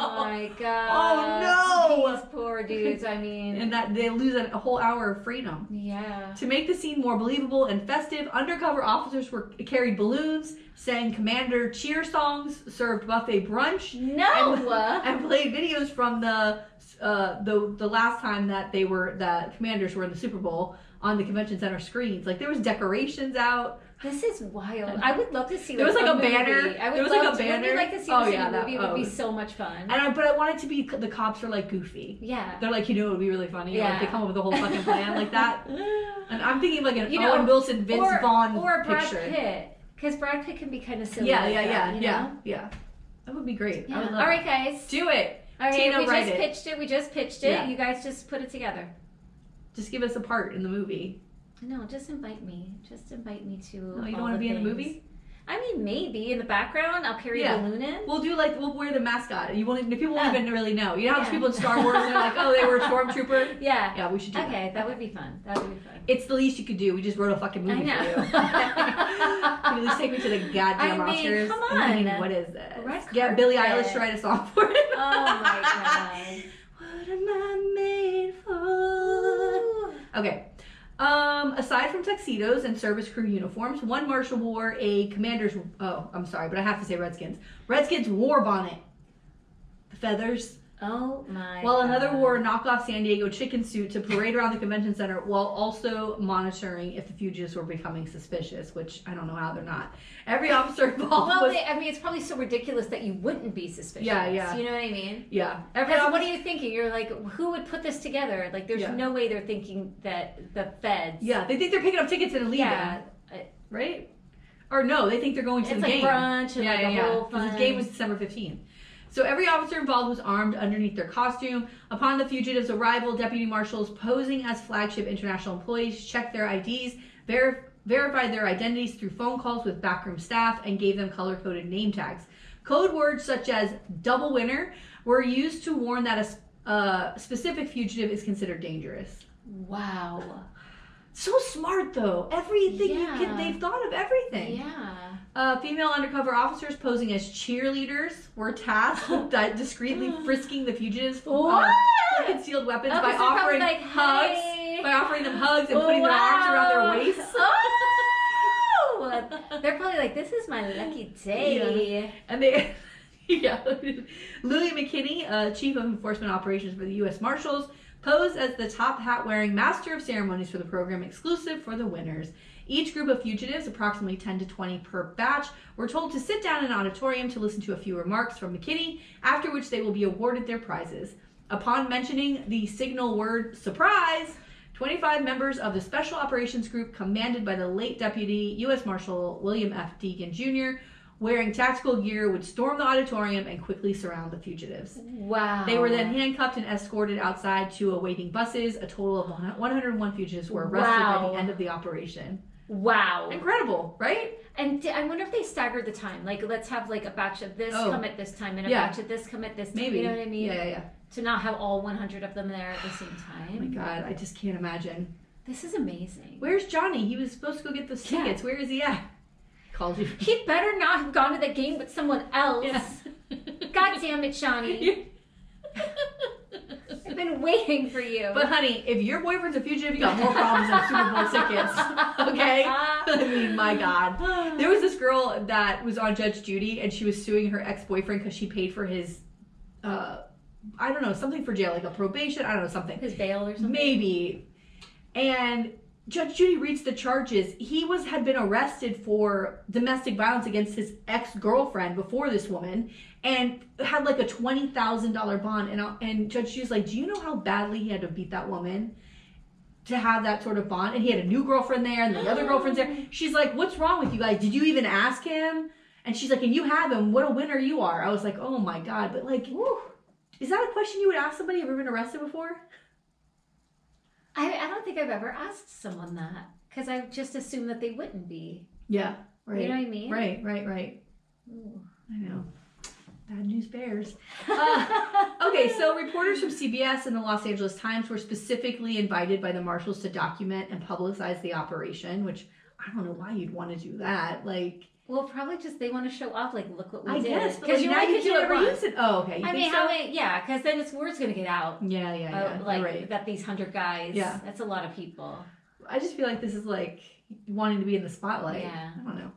A: Oh my god.
B: Oh no!
A: These poor dudes, I mean.
B: And that they lose a whole hour of freedom.
A: Yeah.
B: To make the scene more believable and festive, undercover officers carried balloons, sang commander cheer songs, served buffet brunch, and played videos from the last time that the commanders were in the Super Bowl on the convention center screens. Like there was decorations out.
A: This is wild. I would love to see.
B: There was like a banner.
A: I would
B: there was
A: love
B: like a banner.
A: Would like to see this in a movie. It would be so much fun.
B: But I want it to be the cops are like goofy.
A: Yeah.
B: They're like, it would be really funny.
A: Yeah.
B: Like they come up with a whole fucking plan like that. And I'm thinking of like an Owen Wilson, Vince Vaughn
A: or Brad
B: picture.
A: Pitt, because Brad Pitt can be kind of silly.
B: Yeah. That would be great.
A: Yeah.
B: I would love
A: All right, guys.
B: Do it.
A: All right,
B: Tina,
A: we just pitched it.
B: Yeah.
A: You guys just put it together.
B: Just give us a part in the movie.
A: No, just invite me. Just invite me to.
B: No, you don't want to be in the movie?
A: I mean, maybe in the background. I'll carry a balloon in.
B: We'll wear the mascot. People won't even really know. You know how there's people in Star Wars and they're like, oh, they were a stormtrooper?
A: Yeah.
B: Yeah, we should do that.
A: Okay, that would be fun.
B: It's the least you could do. We just wrote a fucking movie for you. Can you at least take me to the goddamn Oscars?
A: Come on.
B: What is this?
A: Get
B: Billie Eilish to write a song for it.
A: Oh my god.
B: What am I made for? Okay. Aside from tuxedos and service crew uniforms, one marshal wore a commander's, I'm sorry, but I have to say Redskins. Redskins war bonnet. The feathers.
A: Oh my
B: While another
A: God.
B: wore a knockoff San Diego chicken suit to parade around the convention center while also monitoring if the fugitives were becoming suspicious, which I don't know how they're not. Every officer involved
A: it's probably so ridiculous that you wouldn't be suspicious.
B: Yeah.
A: You know what I mean?
B: Yeah.
A: What are you thinking? You're like, who would put this together? Like, there's no way they're thinking that the feds.
B: Yeah, they think they're picking up tickets and leaving.
A: Yeah.
B: Right? Or no, they think they're going to the game.
A: It's like brunch and like a whole fun.
B: Because the game was December 15th. So every officer involved was armed underneath their costume. Upon the fugitives' arrival, deputy marshals posing as Flagship international employees checked their IDs, verified their identities through phone calls with backroom staff, and gave them color-coded name tags. Code words such as double winner were used to warn that a specific fugitive is considered dangerous.
A: Wow. So
B: smart though. Everything they've thought of everything.
A: Yeah.
B: Female undercover officers posing as cheerleaders were tasked with discreetly frisking the fugitives for concealed weapons by offering them hugs and putting their arms around their waists.
A: They're probably like, this is my lucky day.
B: Yeah. And Louis McKinney, Chief of Enforcement Operations for the U.S. Marshals, posed as the top hat-wearing master of ceremonies for the program exclusive for the winners. Each group of fugitives, approximately 10 to 20 per batch, were told to sit down in an auditorium to listen to a few remarks from McKinney, after which they will be awarded their prizes. Upon mentioning the signal word surprise, 25 members of the Special Operations Group, commanded by the late Deputy U.S. Marshal William F. Deegan Jr., wearing tactical gear, would storm the auditorium and quickly surround the fugitives.
A: Wow.
B: They were then handcuffed and escorted outside to awaiting buses. A total of 101 fugitives were arrested by the end of the operation.
A: Wow.
B: Incredible, right?
A: And I wonder if they staggered the time. Like, let's have like a batch of this come at this time and a batch of this come at this time.
B: Maybe.
A: You know what I mean?
B: Yeah.
A: To not have all 100 of them there at the same time.
B: Oh my God, I just can't imagine.
A: This is amazing.
B: Where's Johnny? He was supposed to go get those tickets. Where is he at? Called you.
A: He better not have gone to the game with someone else.
B: Yeah.
A: God damn it, Shawnee. I've been waiting for you.
B: But honey, if your boyfriend's a fugitive, you got more problems than Super Bowl tickets. Okay? I mean, my God. There was this girl that was on Judge Judy, and she was suing her ex-boyfriend because she paid for his, I don't know, something for jail, like a probation, I don't know, something.
A: His bail or something?
B: Maybe. And Judge Judy reads the charges. He had been arrested for domestic violence against his ex-girlfriend before this woman, and had like a $20,000 bond. And Judge Judy's like, do you know how badly he had to beat that woman to have that sort of bond? And he had a new girlfriend there, and the other girlfriend's there. She's like, what's wrong with you guys? Did you even ask him? And she's like, and you have him. What a winner you are. I was like, oh my God. But like, is that a question you would ask somebody? Have you ever been arrested before?
A: I don't think I've ever asked someone that. Because I just assumed that they wouldn't be.
B: Yeah, right.
A: You know what I mean?
B: Right. Ooh. I know. Bad news bears. Okay, so reporters from CBS and the Los Angeles Times were specifically invited by the marshals to document and publicize the operation, which I don't know why you'd want to do that. Like,
A: well, probably just they want to show off, like, look what we did.
B: I guess,
A: because
B: now you can never use it. Oh, okay.
A: I mean, yeah, because then word's going to get out.
B: Yeah.
A: Like,
B: right.
A: that these 100 guys, that's a lot of people.
B: I just feel like this is like wanting to be in the spotlight.
A: Yeah.
B: I don't know.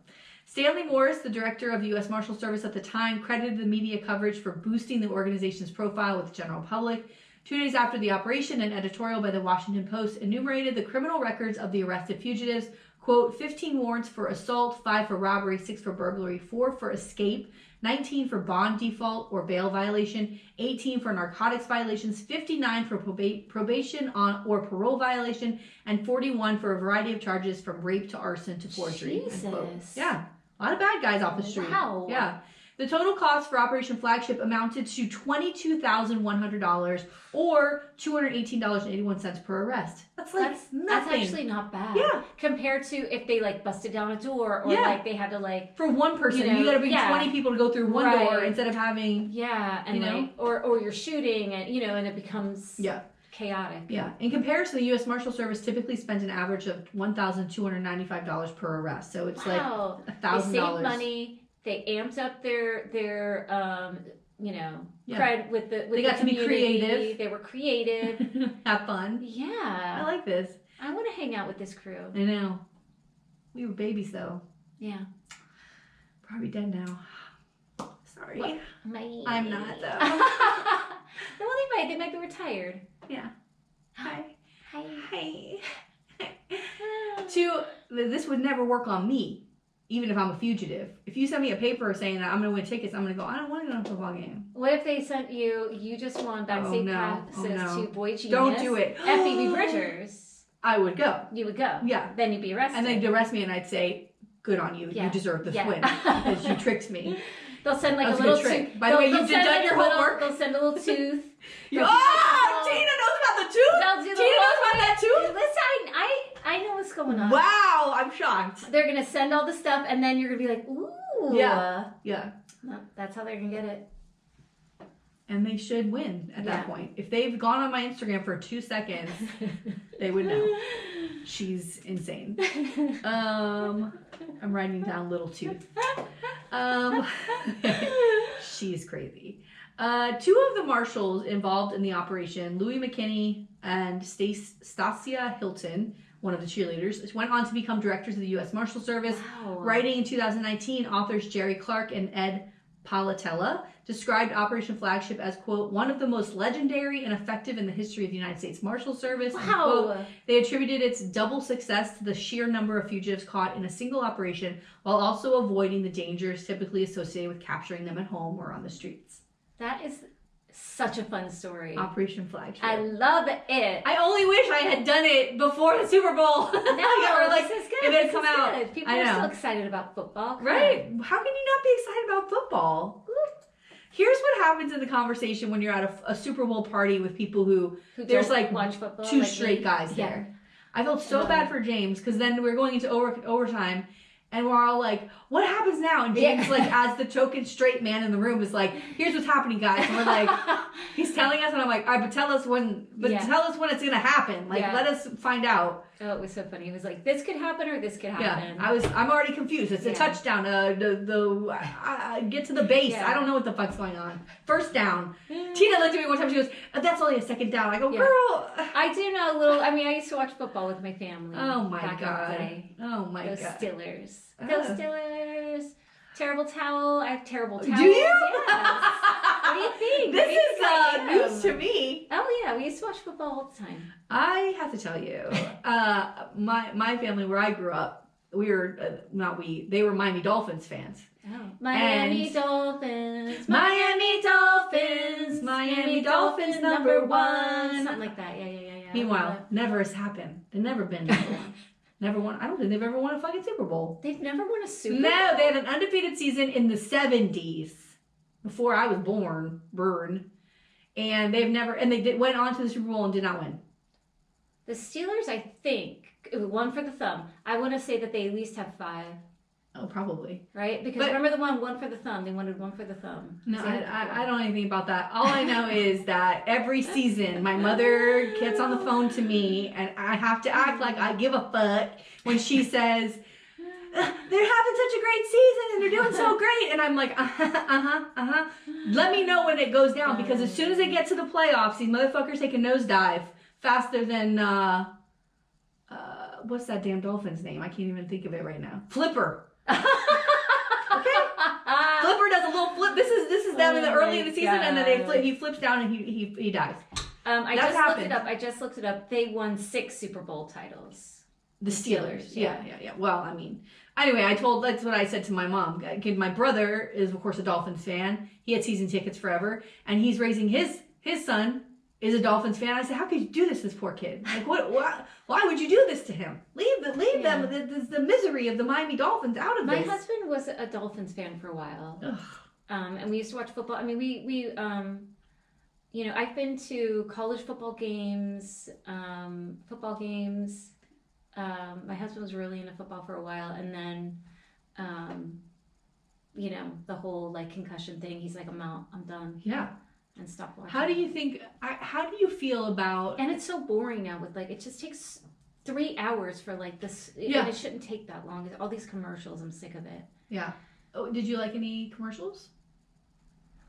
B: Stanley Morris, the director of the U.S. Marshal Service at the time, credited the media coverage for boosting the organization's profile with the general public. 2 days after the operation, an editorial by the Washington Post enumerated the criminal records of the arrested fugitives. Quote, 15 warrants for assault, 5 for robbery, 6 for burglary, 4 for escape, 19 for bond default or bail violation, 18 for narcotics violations, 59 for probation on or parole violation, and 41 for a variety of charges from rape to arson to forgery.
A: Jesus.
B: Yeah. A lot of bad guys off the street.
A: Wow.
B: Yeah. The total cost for Operation Flagship amounted to $22,100 or $218.81 per arrest. That's like nothing.
A: That's actually not bad.
B: Yeah.
A: Compared to if they like busted down a door or like they had to like
B: for one person, you got to bring 20 people to go through one door instead of having
A: and like or you're shooting and and it becomes chaotic.
B: Yeah. In comparison, the U.S. Marshal Service typically spends an average of $1,295 per arrest. So it's like $1,000.
A: They saved money. They amped up their cred with the
B: they got to be creative.
A: They were creative.
B: Have fun.
A: Yeah.
B: I like this.
A: I want to hang out with this crew.
B: I know. We were babies though.
A: Yeah.
B: Probably dead now. Sorry.
A: What?
B: I'm not though.
A: Well, they might be retired.
B: Yeah. Hi.
A: Hi.
B: This would never work on me. Even if I'm a fugitive. If you send me a paper saying that I'm going to win tickets, I'm going to go, I don't want to go to a football game.
A: What if they sent you just won backstage passes to Boy Genius?
B: Don't do it.
A: At Phoebe Bridgers.
B: I would go.
A: You would go?
B: Yeah.
A: Then you'd be arrested.
B: And they'd arrest me and I'd say, good on you. Yeah. You deserve this win. Because you tricked me.
A: They'll send like a little tooth.
B: By the way, you've done your homework.
A: They'll send a little tooth.
B: Tina knows about the tooth? Tina knows about that tooth?
A: Listen, I know what's going on.
B: Wow, I'm shocked.
A: They're going to send all the stuff and then you're going to be like, ooh.
B: Yeah.
A: No, that's how they're going to get it.
B: And they should win at that point. If they've gone on my Instagram for 2 seconds, they would know. She's insane. I'm writing down little tooth. She's crazy. 2 of the marshals involved in the operation, Louis McKinney and Stacia Hilton, one of the cheerleaders, went on to become directors of the U.S. Marshal Service.
A: Wow.
B: Writing in 2019, authors Jerry Clark and Ed Palatella described Operation Flagship as, quote, one of the most legendary and effective in the history of the United States Marshal Service.
A: Wow.
B: And, quote, they attributed its double success to the sheer number of fugitives caught in a single operation while also avoiding the dangers typically associated with capturing them at home or on the streets.
A: That is such a fun story.
B: Operation Flagship.
A: I love it.
B: I only wish I had done it before the Super Bowl.
A: No, this is good.
B: If it had come out.
A: Good. People are still excited about football.
B: Right. How can you not be excited about football? Here's what happens in the conversation when you're at a Super Bowl party with people who there's like
A: watch football,
B: 2 straight guys there. I felt so bad for James because then we're going into overtime and we're all like, what happens now? And James, like, as the token straight man in the room, is like, here's what's happening, guys. And we're like, he's telling us, and I'm like, all right, but tell us when it's going to happen. Like, let us find out.
A: Oh, it was so funny. He was like, this could happen or this could happen.
B: Yeah, I'm already confused. It's a touchdown. Get to the base. I don't know what the fuck's going on. First down. Tina looked at me one time. She goes, that's only a second down. I go, girl.
A: I do know a little. I mean, I used to watch football with my family.
B: Oh my god.
A: Oh
B: my
A: god.
B: Those
A: Steelers. Those Steelers. Terrible towel. I have terrible towels.
B: Do you?
A: Yes. What do you think?
B: This is news to me.
A: Oh yeah, we used to watch football all the time.
B: I have to tell you, my family where I grew up, we were they were Miami Dolphins fans.
A: Oh. Miami Dolphins, number 1. Something like that. Yeah.
B: Meanwhile, never has happened. They've never been number 1. Never won. I don't think they've ever won a fucking Super Bowl.
A: They've never won a Super Bowl?
B: No, they had an undefeated season in the 70s. Before I was born. And they've never, and they went on to the Super Bowl and did not win.
A: The Steelers, I think, One for the thumb. I want to say that they at least have 5.
B: Oh, probably.
A: Right? Because remember the one for the thumb. They wanted one for the thumb.
B: No, I don't know anything about that. All I know is that every season, my mother gets on the phone to me, and I have to act like I give a fuck when she says, they're having such a great season, and they're doing so great. And I'm like, Let me know when it goes down, because as soon as they get to the playoffs, these motherfuckers take a nosedive faster than, what's that damn dolphin's name? I can't even think of it right now. Flipper. Okay, Flipper does a little flip. This is them in the early in the season, and then he flips down and he dies.
A: I just looked it up. They won 6 Super Bowl titles.
B: The Steelers. Yeah. Well, I mean, anyway, that's what I said to my mom. My brother is of course a Dolphins fan. He had season tickets forever, and he's raising his son is a Dolphins fan. I said, how could you do this poor kid? Like, why would you do this to him? Leave them, the misery of the Miami Dolphins out of this.
A: My husband was a Dolphins fan for a while. And we used to watch football. I mean, we I've been to college football games. My husband was really into football for a while, and then, the whole like concussion thing. He's like, I'm out. I'm done.
B: Yeah.
A: And stop watching.
B: How do you feel about...
A: And it's so boring now with like, it just takes 3 hours for like this.
B: Yeah.
A: And it shouldn't take that long. All these commercials, I'm sick of it.
B: Yeah. Oh, did you like any commercials?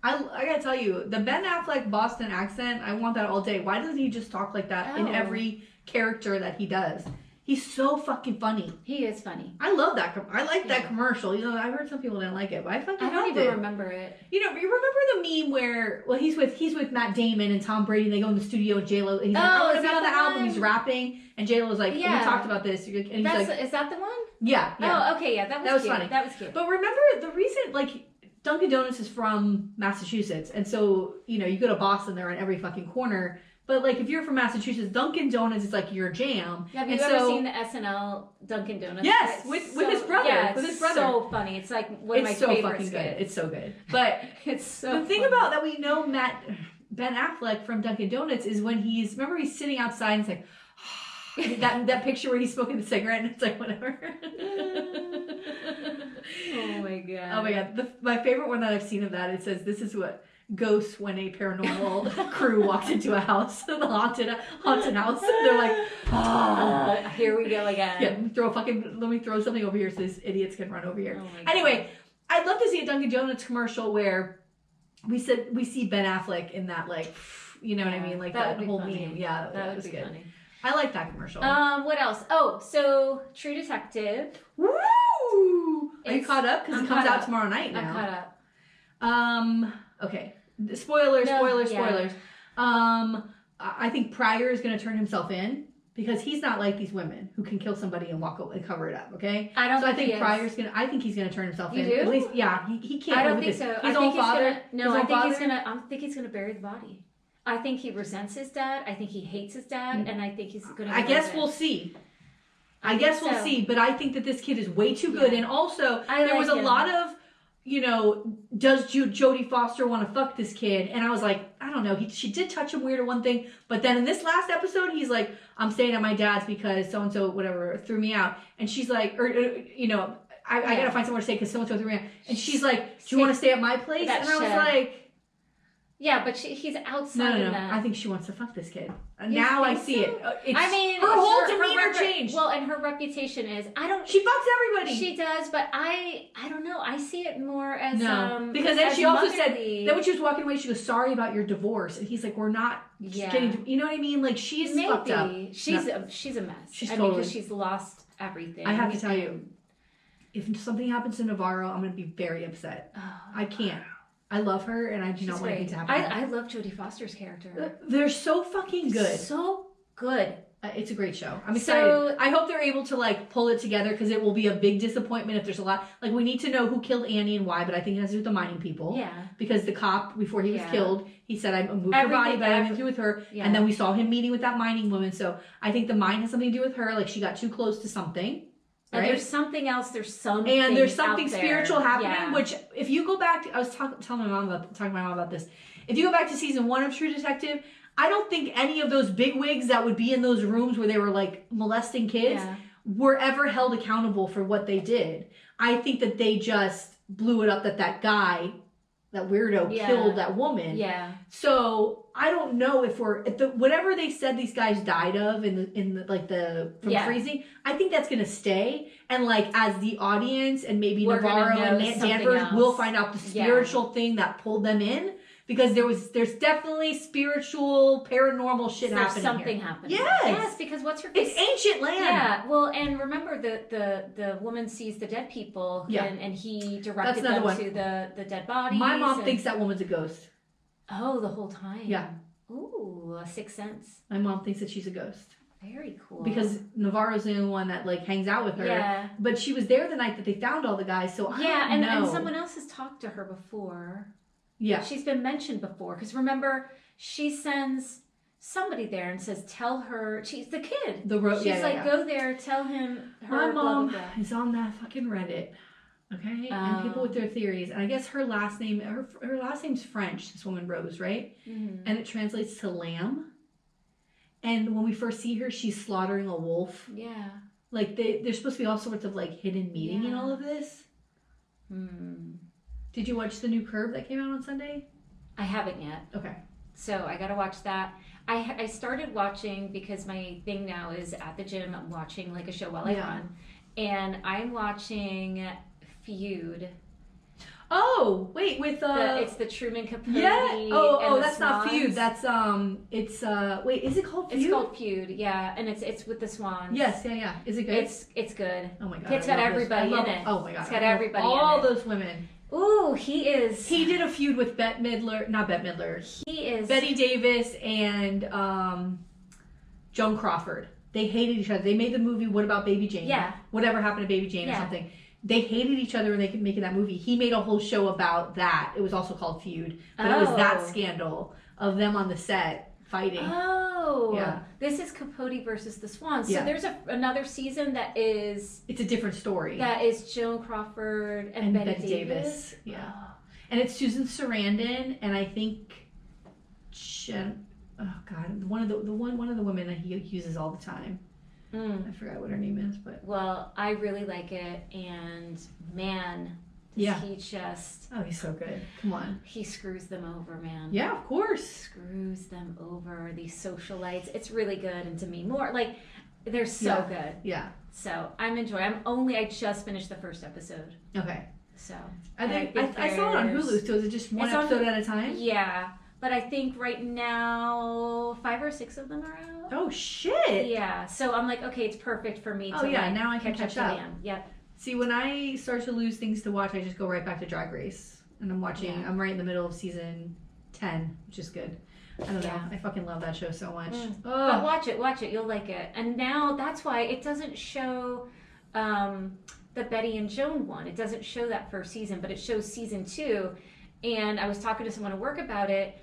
B: I gotta tell you, the Ben Affleck Boston accent, I want that all day. Why doesn't he just talk like that in every character that he does? He's so fucking funny.
A: He is funny.
B: I love that. I like that commercial. I heard some people didn't like it, but I fucking loved it.
A: I don't even remember it.
B: You remember the meme where he's with Matt Damon and Tom Brady, and they go in the studio with J-Lo, and he's like, I want to be on the album. He's rapping, and J-Lo's like, we talked about this. And he's like,
A: is that the one?
B: Yeah.
A: Oh, okay, yeah, that was
B: funny.
A: That was cute.
B: But remember the recent Dunkin' Donuts is from Massachusetts, and so you go to Boston, they're in every fucking corner. But if you're from Massachusetts, Dunkin' Donuts is like your jam.
A: Have you ever seen the SNL Dunkin' Donuts?
B: Yes, with his brother.
A: Yeah,
B: with his brother.
A: So funny. It's like one of my favorite
B: It's so fucking good. It's so good. But
A: it's so
B: the thing about that we know Ben Affleck from Dunkin' Donuts is when he's sitting outside and it's like that picture where he's smoking the cigarette and it's like whatever.
A: Oh my god.
B: Oh my god. My favorite one that I've seen of that, it says, this is what ghosts when a paranormal crew walks into a house, the haunted house. They're like,
A: here we go again.
B: Yeah, let me throw something over here so these idiots can run over here.
A: Oh my God.
B: Anyway, I'd love to see a Dunkin' Donuts commercial where we see Ben Affleck in that, you know what I mean? Like that whole meme. Yeah, that was good. Funny. I like that commercial.
A: What else? Oh, so True Detective.
B: Woo! Are you caught up? Because it comes out tomorrow night now.
A: I'm caught up.
B: Okay. Spoilers. I think Pryor is going to turn himself in because he's not like these women who can kill somebody and walk away and cover it up. Okay. I think Pryor's going to. I think he's going to turn himself in.
A: You do?
B: At least, yeah. He can't.
A: I don't think so.
B: His own father.
A: I think he's going to bury the body. I think he resents his dad. I think he hates his dad, and I think he's going to.
B: I guess we'll see. I guess we'll see. But I think that this kid is way too good, and also there was a lot of. Does Jodie Foster want to fuck this kid? And I was like, I don't know. She did touch him weird or one thing, but then in this last episode, he's like, I'm staying at my dad's because so and so whatever threw me out, and she's like, I gotta find somewhere to stay because so and so threw me out, and she's like, do you want to stay at my place? And I was like.
A: Yeah, but he's outside of that.
B: I think she wants to fuck this kid. Now I see it.
A: Her
B: whole demeanor changed.
A: Well, and her reputation is
B: She fucks everybody.
A: She does, but I don't know. I see it more as
B: because then she also said that when she was walking away, she goes, "Sorry about your divorce," and he's like, "We're not getting." You know what I mean? Like she's fucked up.
A: She's a mess.
B: She's totally
A: because she's lost everything.
B: I have to tell you, if something happens to Navarro, I'm going to be very upset. I can't. I love her, and I do not want anything to happen.
A: I love Jodie Foster's character.
B: They're so fucking good.
A: So good.
B: It's a great show. I'm excited. I hope they're able to pull it together because it will be a big disappointment if there's a lot. We need to know who killed Annie and why, but I think it has to do with the mining people.
A: Yeah.
B: Because the cop, before he was killed, he said, I moved her body, but I had nothing to do with her. Yeah. And then we saw him meeting with that mining woman. So I think the mine has something to do with her. She got too close to something. Right?
A: There's something else. There's something.
B: And there's something
A: out there.
B: spiritual happening.
A: Yeah.
B: Which, if you go back, I was talking to my mom about this. If you go back to season 1 of True Detective, I don't think any of those bigwigs that would be in those rooms where they were like molesting kids were ever held accountable for what they did. I think that they just blew it up that guy, that weirdo, killed that woman.
A: Yeah.
B: So I don't know if whatever they said these guys died of from freezing. I think that's gonna stay, and like as the audience and maybe Navarro and Danvers will find out the spiritual thing that pulled them in. Because there's definitely spiritual, paranormal shit happening.
A: There's something happening.
B: Yes,
A: because what's her face?
B: It's ancient land.
A: Yeah. Well, and remember the woman sees the dead people.
B: Yeah.
A: And he directed them to the dead bodies.
B: My mom thinks that woman's a ghost.
A: Oh, the whole time.
B: Yeah.
A: Ooh, a sixth sense.
B: My mom thinks that she's a ghost.
A: Very cool.
B: Because Navarro's the only one that like hangs out with her.
A: Yeah.
B: But she was there the night that they found all the guys, so I don't know.
A: And someone else has talked to her before.
B: Yeah.
A: She's been mentioned before. Because remember, she sends somebody there and says, tell her, she's the kid. She's go there, tell him her.
B: My mom
A: blah, blah, blah.
B: is on that fucking Reddit. Okay? And people with their theories. And I guess her last name's French, this woman Rose, right?
A: Mm-hmm.
B: And it translates to lamb. And when we first see her, she's slaughtering a wolf.
A: Yeah.
B: Like, there's supposed to be all sorts of, like, hidden meaning in all of this.
A: Hmm.
B: Did you watch the new Curb that came out on Sunday?
A: I haven't yet.
B: Okay.
A: So I gotta watch that. I started watching because my thing now is at the gym. I'm watching like a show while I run, and I'm watching Feud.
B: Oh wait, with
A: it's the Truman Capote.
B: Yeah. Oh, that's
A: Swans.
B: not Feud. That's it's wait, is it called Feud?
A: It's called Feud. Yeah, and it's with the Swans.
B: Yes. Yeah. Is it good?
A: It's good.
B: Oh my god.
A: It's got everybody in it.
B: Oh my god.
A: It's got everybody.
B: All
A: in it.
B: those women.
A: Ooh, he is.
B: He did a feud with Bette Midler. Not Bette Midler.
A: He is.
B: Betty Davis and Joan Crawford. They hated each other. They made the movie What About Baby Jane?
A: Yeah.
B: Whatever Happened to Baby Jane or something. They hated each other when they could make that movie. He made a whole show about that. It was also called Feud. But it was that scandal of them on the set fighting.
A: Oh.
B: Yeah.
A: This is Capote versus the Swans.
B: Yeah.
A: So there's another season that is...
B: It's a different story.
A: That is Joan Crawford and Betty Davis.
B: Yeah. Oh. And it's Susan Sarandon and I think oh god, one of the women that he uses all the time. I forgot what her name is, but
A: well, I really like it, and man, he just
B: he's so good. Come on,
A: he screws them over, man.
B: Yeah, of course,
A: screws them over. These socialites, it's really good, and to me, more like they're so good.
B: Yeah.
A: So I'm enjoying. I just finished the first episode.
B: Okay.
A: So
B: I think I saw it on Hulu. So is it just one episode at a time?
A: Yeah. But I think right now 5 or 6 of them are out.
B: Oh shit!
A: Yeah, so I'm like, okay, it's perfect for me to
B: now I can catch up.
A: Yep.
B: See, when I start to lose things to watch, I just go right back to Drag Race, and I'm watching. Yeah. I'm right in the middle of season 10, which is good. I don't know. I fucking love that show so much.
A: But watch it. You'll like it. And now that's why it doesn't show the Betty and Joan one. It doesn't show that first season, but it shows season 2. And I was talking to someone at work about it.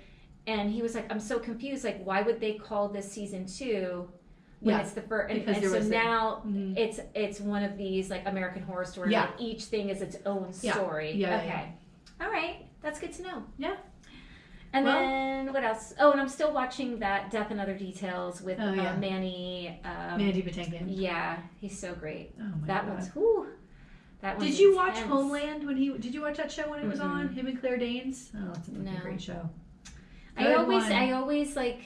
A: And he was like, I'm so confused. Like, why would they call this season 2 when it's the first? And so now it's one of these like American Horror Story.
B: Yeah.
A: Like each thing is its own story.
B: Yeah.
A: Okay. All right. That's good to know.
B: Yeah.
A: And then what else? Oh, and I'm still watching that Death and Other Details with Mandy
B: Patinkin.
A: Yeah, he's so great.
B: Oh my
A: that
B: God.
A: one's whoo. That one's
B: Did you
A: intense.
B: watch Homeland did you watch that show when it was on? Him and Claire Danes? Oh, it's a fucking great show. I
A: always like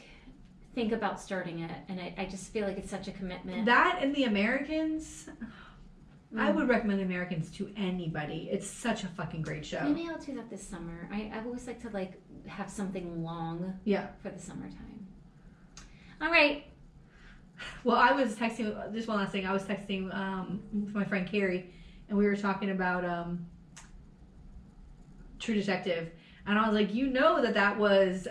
A: think about starting it, and I just feel like it's such a commitment.
B: That and The Americans, I would recommend The Americans to anybody. It's such a fucking great show.
A: Maybe I'll do that this summer. I always like to like have something long for the summertime. All right.
B: Well, I was texting, just one last thing. I was texting with my friend Carrie, and we were talking about True Detective. And I was like, you know that was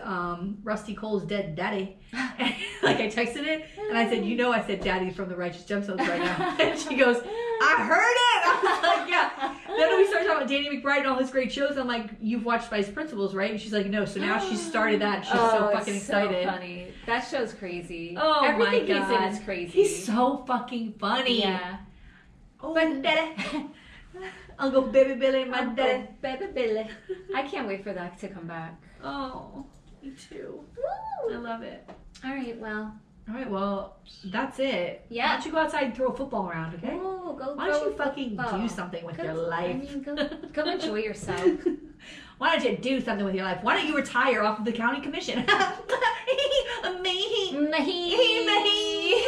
B: Rusty Cole's dead daddy. And, like, I texted it, and I said, I said daddy from the Righteous Gemstones right now. And she goes, I heard it! I was like, yeah. Then we started talking about Danny McBride and all his great shows. I'm like, you've watched Vice Principals, right? And she's like, no. So now she's started that. She's so fucking excited.
A: So funny. That show's crazy.
B: Oh,
A: everything
B: my God.
A: he's in is crazy.
B: He's so fucking funny.
A: Yeah.
B: Oh,
A: But-
B: daddy. Uncle Baby Billy, my daddy.
A: Baby Billy. I can't wait for that to come back.
B: Oh, me too. I love it.
A: All right, well.
B: All right, well, that's it.
A: Yeah.
B: Why don't you go outside and throw a football around, okay?
A: Oh, go
B: Why don't
A: throw
B: you fucking
A: football.
B: do something with
A: Go-
B: your life?
A: I mean, go enjoy yourself.
B: Why don't you do something with your life? Why don't you retire off of the county commission? Me.
A: Mahi.